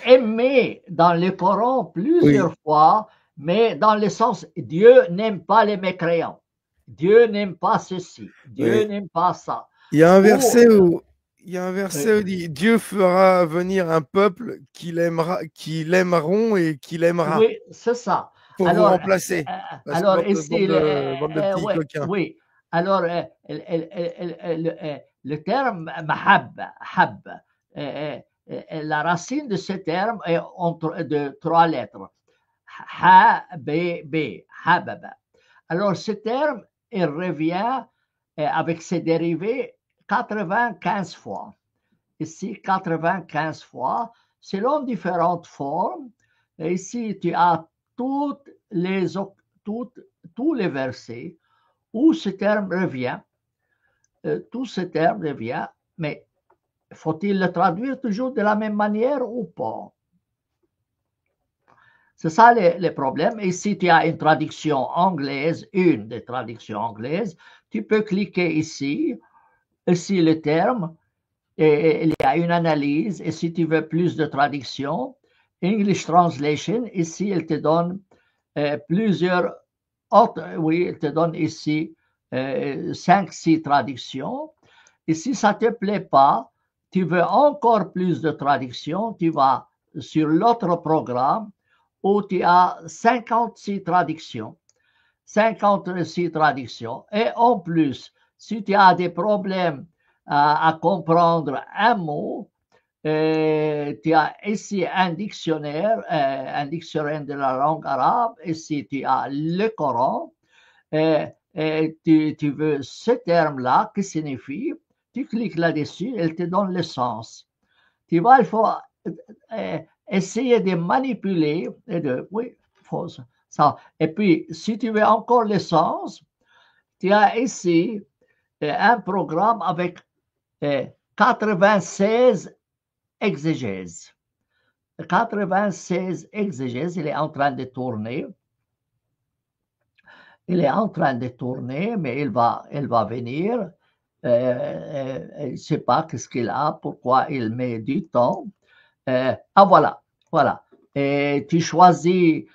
aimer dans le Coran plusieurs fois, mais dans le sens Dieu n'aime pas les mécréants. Dieu n'aime pas ceci. Dieu n'aime pas ça. Il y a un verset où il dit Dieu fera venir un peuple qui l'aimeront et qui l'aimera. Oui, c'est ça. Pour vous remplacer. Alors, ici, bande de petits coquins. Oui. Alors, le terme mahabba, la racine de ce terme est de 3 lettres. Ha, B, B, hababa. Alors, ce terme, il revient avec ses dérivés 95 fois. Ici, 95 fois, selon différentes formes. Et ici, tu as tous les versets où ce terme revient. Tout ce terme revient, mais faut-il le traduire toujours de la même manière ou pas? C'est ça le problème. Et si tu as une traduction anglaise, une des traductions anglaises, tu peux cliquer ici le terme, et il y a une analyse. Et si tu veux plus de traduction, English Translation, ici, il te donne plusieurs autres, il te donne ici 5-6 traductions. Et si ça ne te plaît pas, tu veux encore plus de traduction, tu vas sur l'autre programme où tu as 56 traductions. 56 traductions. Et en plus, si tu as des problèmes à comprendre un mot, tu as ici un dictionnaire de la langue arabe. Ici, tu as le Coran. Tu veux ce terme-là qui signifie, tu cliques là-dessus, elle te donne le sens. Tu vois, il faut essayer de manipuler ça. Et puis, si tu veux encore le sens, tu as ici un programme avec 96 exégèses. 96 exégèses, il est en train de tourner. Mais il va venir. Je ne sais pas qu'est-ce qu'il a, pourquoi il met du temps. Voilà. Et tu choisis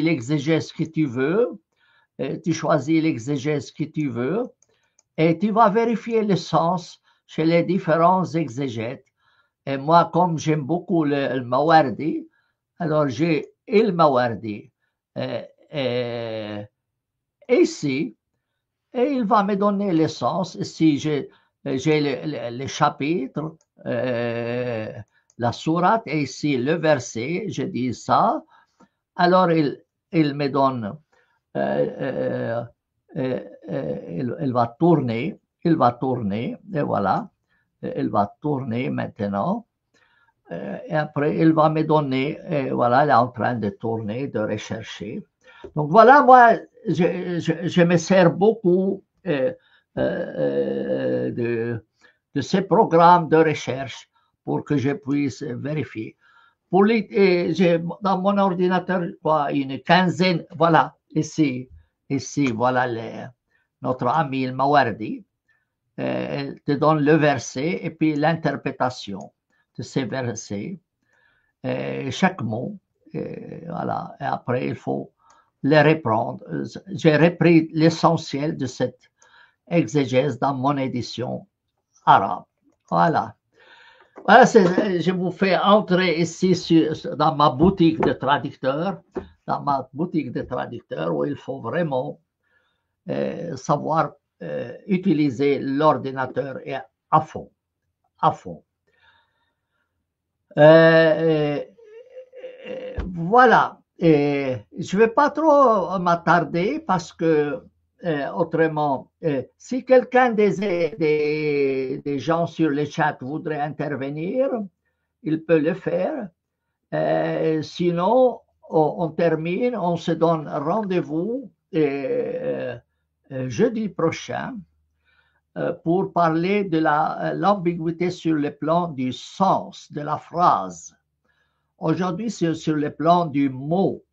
l'exégèse que tu veux. Et tu vas vérifier le sens chez les différents exégètes. Et moi, comme j'aime beaucoup le Mawardi, alors j'ai Mawardi ici, et il va me donner les sens. Si j'ai les chapitres, la sourate, et ici le verset, je dis ça, alors il me donne, il va tourner, et voilà, il va tourner maintenant. Et après, il va me donner, et voilà, il est en train de tourner, de rechercher. Donc voilà, moi, je me sers beaucoup de ces programmes de recherche pour que je puisse vérifier. J'ai dans mon ordinateur quoi, une quinzaine, voilà, ici, voilà notre ami El Mawardi, elle te donne le verset et puis l'interprétation de ces versets, chaque mot, voilà, et après il faut les reprendre. J'ai repris l'essentiel de cette exégèse dans mon édition arabe. Voilà. Voilà, je vous fais entrer ici dans ma boutique de traducteur, où il faut vraiment savoir utiliser l'ordinateur à fond, à fond. Voilà. Je ne vais pas trop m'attarder parce que autrement, si quelqu'un des gens sur le chat voudrait intervenir, il peut le faire. Sinon, on termine, on se donne rendez-vous jeudi prochain pour parler de l'ambiguïté sur le plan du sens de la phrase. Aujourd'hui, c'est sur le plan du mot.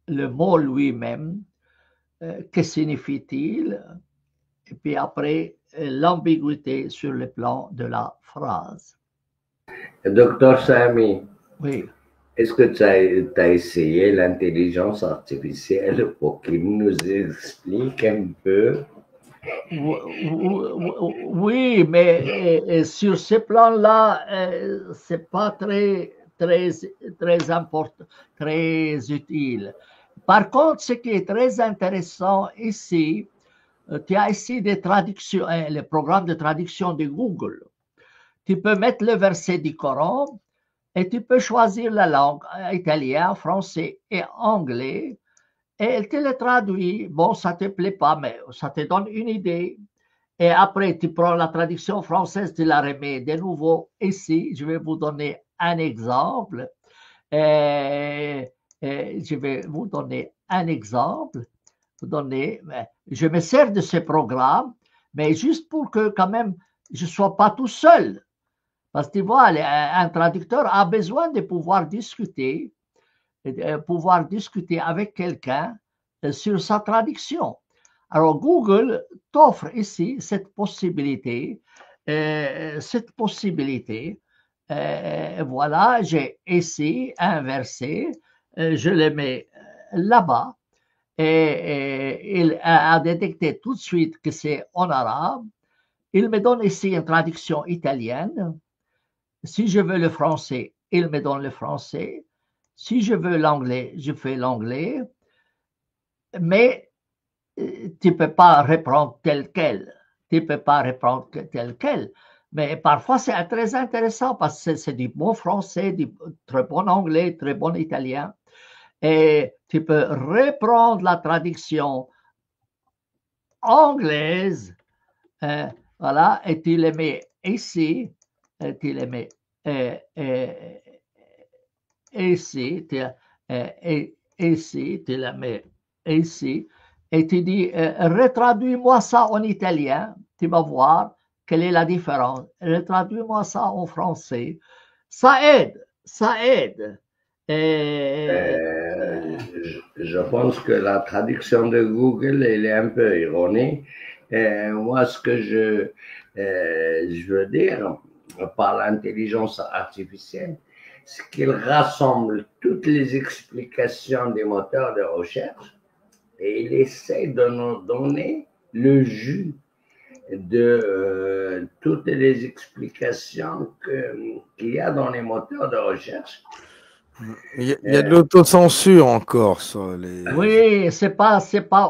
Le mot lui-même, que signifie-t-il? Et puis après, l'ambiguïté sur le plan de la phrase. Docteur Sami, oui. Est-ce que tu as essayé l'intelligence artificielle pour qu'il nous explique un peu? Oui, mais sur ce plan-là, c'est pas très important, très utile. Par contre, ce qui est très intéressant ici, tu as ici des traductions, le programme de traduction de Google. Tu peux mettre le verset du Coran et tu peux choisir la langue, italien, français et anglais, et elle te le traduit. Bon, ça ne te plaît pas, mais ça te donne une idée. Et après, tu prends la traduction française, tu la remets de nouveau ici. Je vais vous donner un exemple. Je vais vous donner un exemple. Je me sers de ce programme, mais juste pour que quand même je ne sois pas tout seul. Parce que tu vois, un traducteur a besoin de pouvoir discuter avec quelqu'un sur sa traduction. Alors Google t'offre ici cette possibilité. Voilà, j'ai ici un verset, je le mets là-bas et il a détecté tout de suite que c'est en arabe. Il me donne ici une traduction italienne. Si je veux le français, il me donne le français. Si je veux l'anglais, je fais l'anglais. Mais tu ne peux pas reprendre tel quel. Mais parfois, c'est très intéressant parce que c'est du bon français, du très bon anglais, très bon italien. Et tu peux reprendre la traduction anglaise, voilà, et tu les mets ici, et tu les mets ici, tu la mets ici, et tu dis, retraduis-moi ça en italien, tu vas voir quelle est la différence. Retraduis-moi ça en français. Ça aide, ça aide. Je pense que la traduction de Google, elle est un peu erronée. Moi, ce que je veux dire par l'intelligence artificielle, c'est qu'il rassemble toutes les explications des moteurs de recherche et il essaie de nous donner le jus de toutes les explications qu'il y a dans les moteurs de recherche Il y a de l'autocensure encore sur les... Oui, c'est pas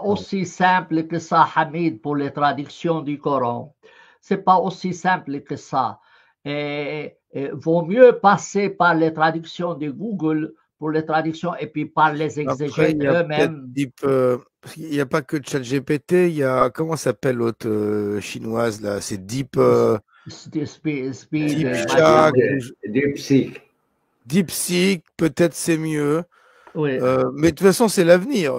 aussi simple que ça, Hamid, pour les traductions du Coran. C'est pas aussi simple que ça. Vaut mieux passer par les traductions de Google pour les traductions et puis par les Après, exégètes il y a peut-être eux-mêmes. parce qu'il n'y a pas que ChatGPT, il y a, comment s'appelle l'autre chinoise là? C'est DeepSeek, DeepSeek, peut-être c'est mieux. Oui, Mais de toute façon, c'est l'avenir.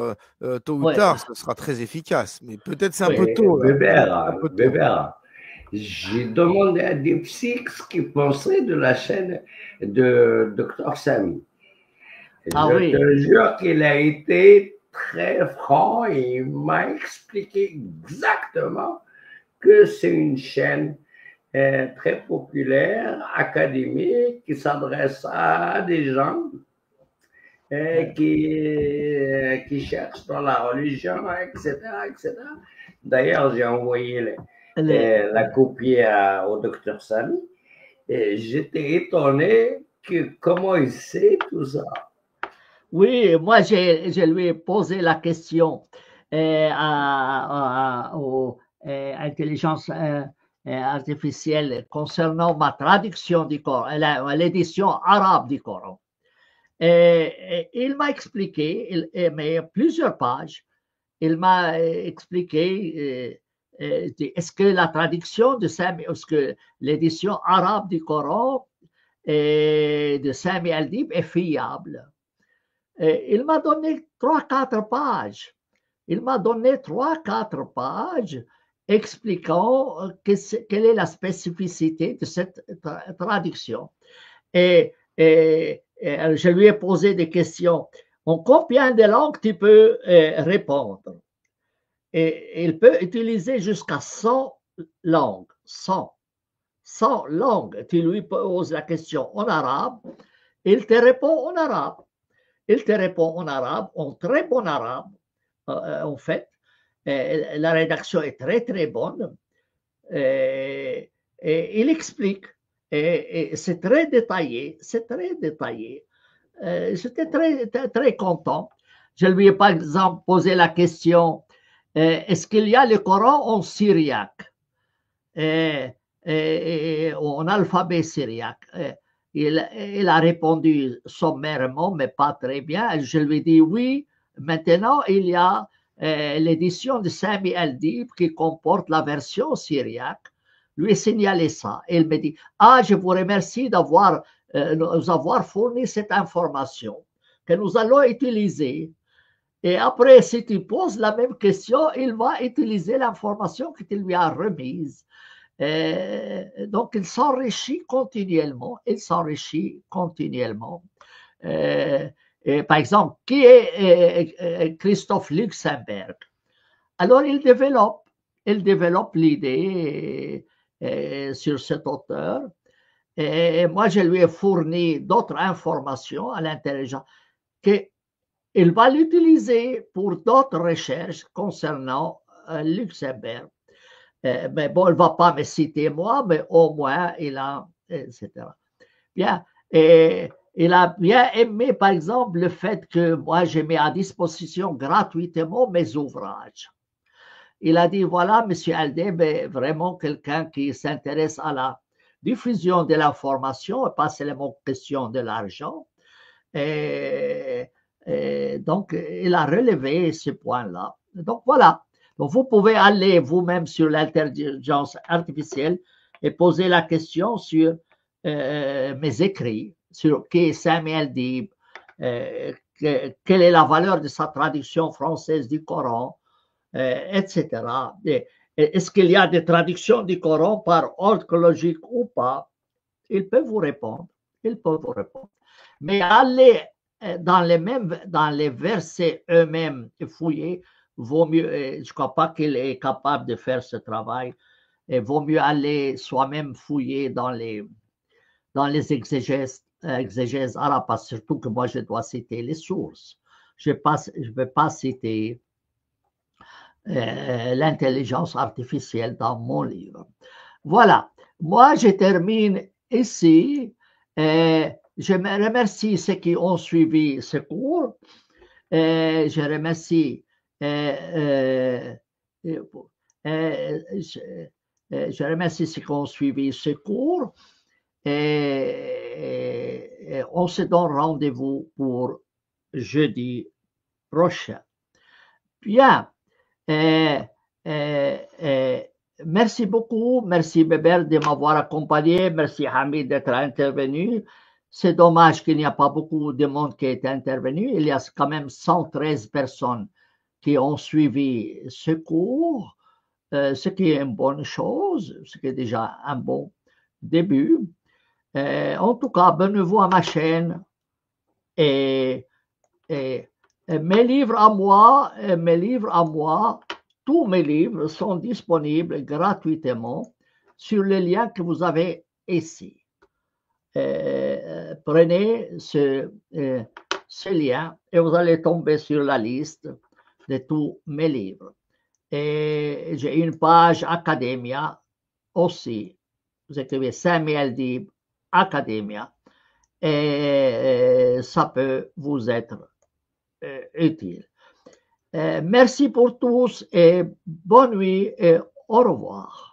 Tôt ou oui, tard, ça sera très efficace. Mais peut-être c'est un oui. peu tôt. Là. Un peu tôt. Bébert, j'ai demandé à DeepSeek ce qu'il pensait de la chaîne de Dr Sami. Ah Je oui. te jure qu'il a été très franc et il m'a expliqué exactement que c'est une chaîne très populaire, académique, qui s'adresse à des gens qui cherchent dans la religion, etc. etc. D'ailleurs, j'ai envoyé la copie au docteur Sami et j'étais étonné que comment il sait tout ça. Oui, moi, je lui ai posé la question aux intelligences artificielles concernant ma traduction du Coran, l'édition arabe du Coran. Et il m'a expliqué, mais plusieurs pages, il m'a expliqué est-ce que la traduction de Sami, est-ce que l'édition arabe du Coran de Sami al-Dib est fiable. Il m'a donné 3-4 pages. Il m'a donné 3-4 pages expliquant quelle est la spécificité de cette traduction. Et je lui ai posé des questions. En combien de langues tu peux répondre? Et il peut utiliser jusqu'à 100 langues. 100 langues. Tu lui poses la question en arabe, il te répond en arabe. Il te répond en arabe, en très bon arabe, en fait. La rédaction est très, très bonne. Et il explique. Et c'est très détaillé. C'est très détaillé. J'étais très, très content. Je lui ai, par exemple, posé la question est-ce qu'il y a le Coran en syriaque en alphabet syriaque? Il a répondu sommairement, mais pas très bien. Je lui ai dit oui. Maintenant, il y a l'édition de Sami al-Dib qui comporte la version syriaque. Lui ai signalé ça. Il me dit ah, je vous remercie d'avoir nous avoir fourni cette information que nous allons utiliser. Et après, si tu poses la même question, il va utiliser l'information que tu lui as remise. Donc, il s'enrichit continuellement. Il s'enrichit continuellement. Par exemple, qui est Christophe Luxembourg? Alors, il développe l'idée sur cet auteur. Et moi, je lui ai fourni d'autres informations à l'intelligence qu'il va l'utiliser pour d'autres recherches concernant Luxembourg. Mais bon, il ne va pas me citer moi, mais au moins, il a, etc. Bien. Et il a bien aimé, par exemple, le fait que moi, j'ai mis à disposition gratuitement mes ouvrages. Il a dit, voilà, M. Aldeb est vraiment quelqu'un qui s'intéresse à la diffusion de l'information et pas seulement question de l'argent. Et donc, il a relevé ce point-là. Donc, voilà. Donc, vous pouvez aller vous-même sur l'intelligence artificielle et poser la question sur mes écrits, sur qui est Sami al-Dib, quelle est la valeur de sa traduction française du Coran, etc. Est-ce qu'il y a des traductions du Coran par ordre logique ou pas? Il peut vous répondre. Il peut vous répondre. Mais aller dans les versets eux-mêmes fouiller, vaut mieux, je ne crois pas qu'il est capable de faire ce travail, et vaut mieux aller soi-même fouiller dans les exégèses arabes, surtout que moi je dois citer les sources. Je ne vais pas citer l'intelligence artificielle dans mon livre. Voilà, moi je termine ici. Je remercie ceux qui ont suivi ce cours. Je remercie je remercie ceux qui ont suivi ce cours. Et on se donne rendez-vous pour jeudi prochain. Bien. Merci beaucoup. Merci Bébert de m'avoir accompagné. Merci Hamid d'être intervenu. C'est dommage qu'il n'y a pas beaucoup de monde qui est intervenu. Il y a quand même 113 personnes qui ont suivi ce cours, ce qui est une bonne chose, ce qui est déjà un bon début. En tout cas, abonnez-vous à ma chaîne et mes livres à moi, tous mes livres sont disponibles gratuitement sur le lien que vous avez ici. Prenez ce lien et vous allez tomber sur la liste de tous mes livres. Et j'ai une page Academia aussi. Vous écrivez Samuel Dib Academia et ça peut vous être utile. Merci pour tous et bonne nuit et au revoir.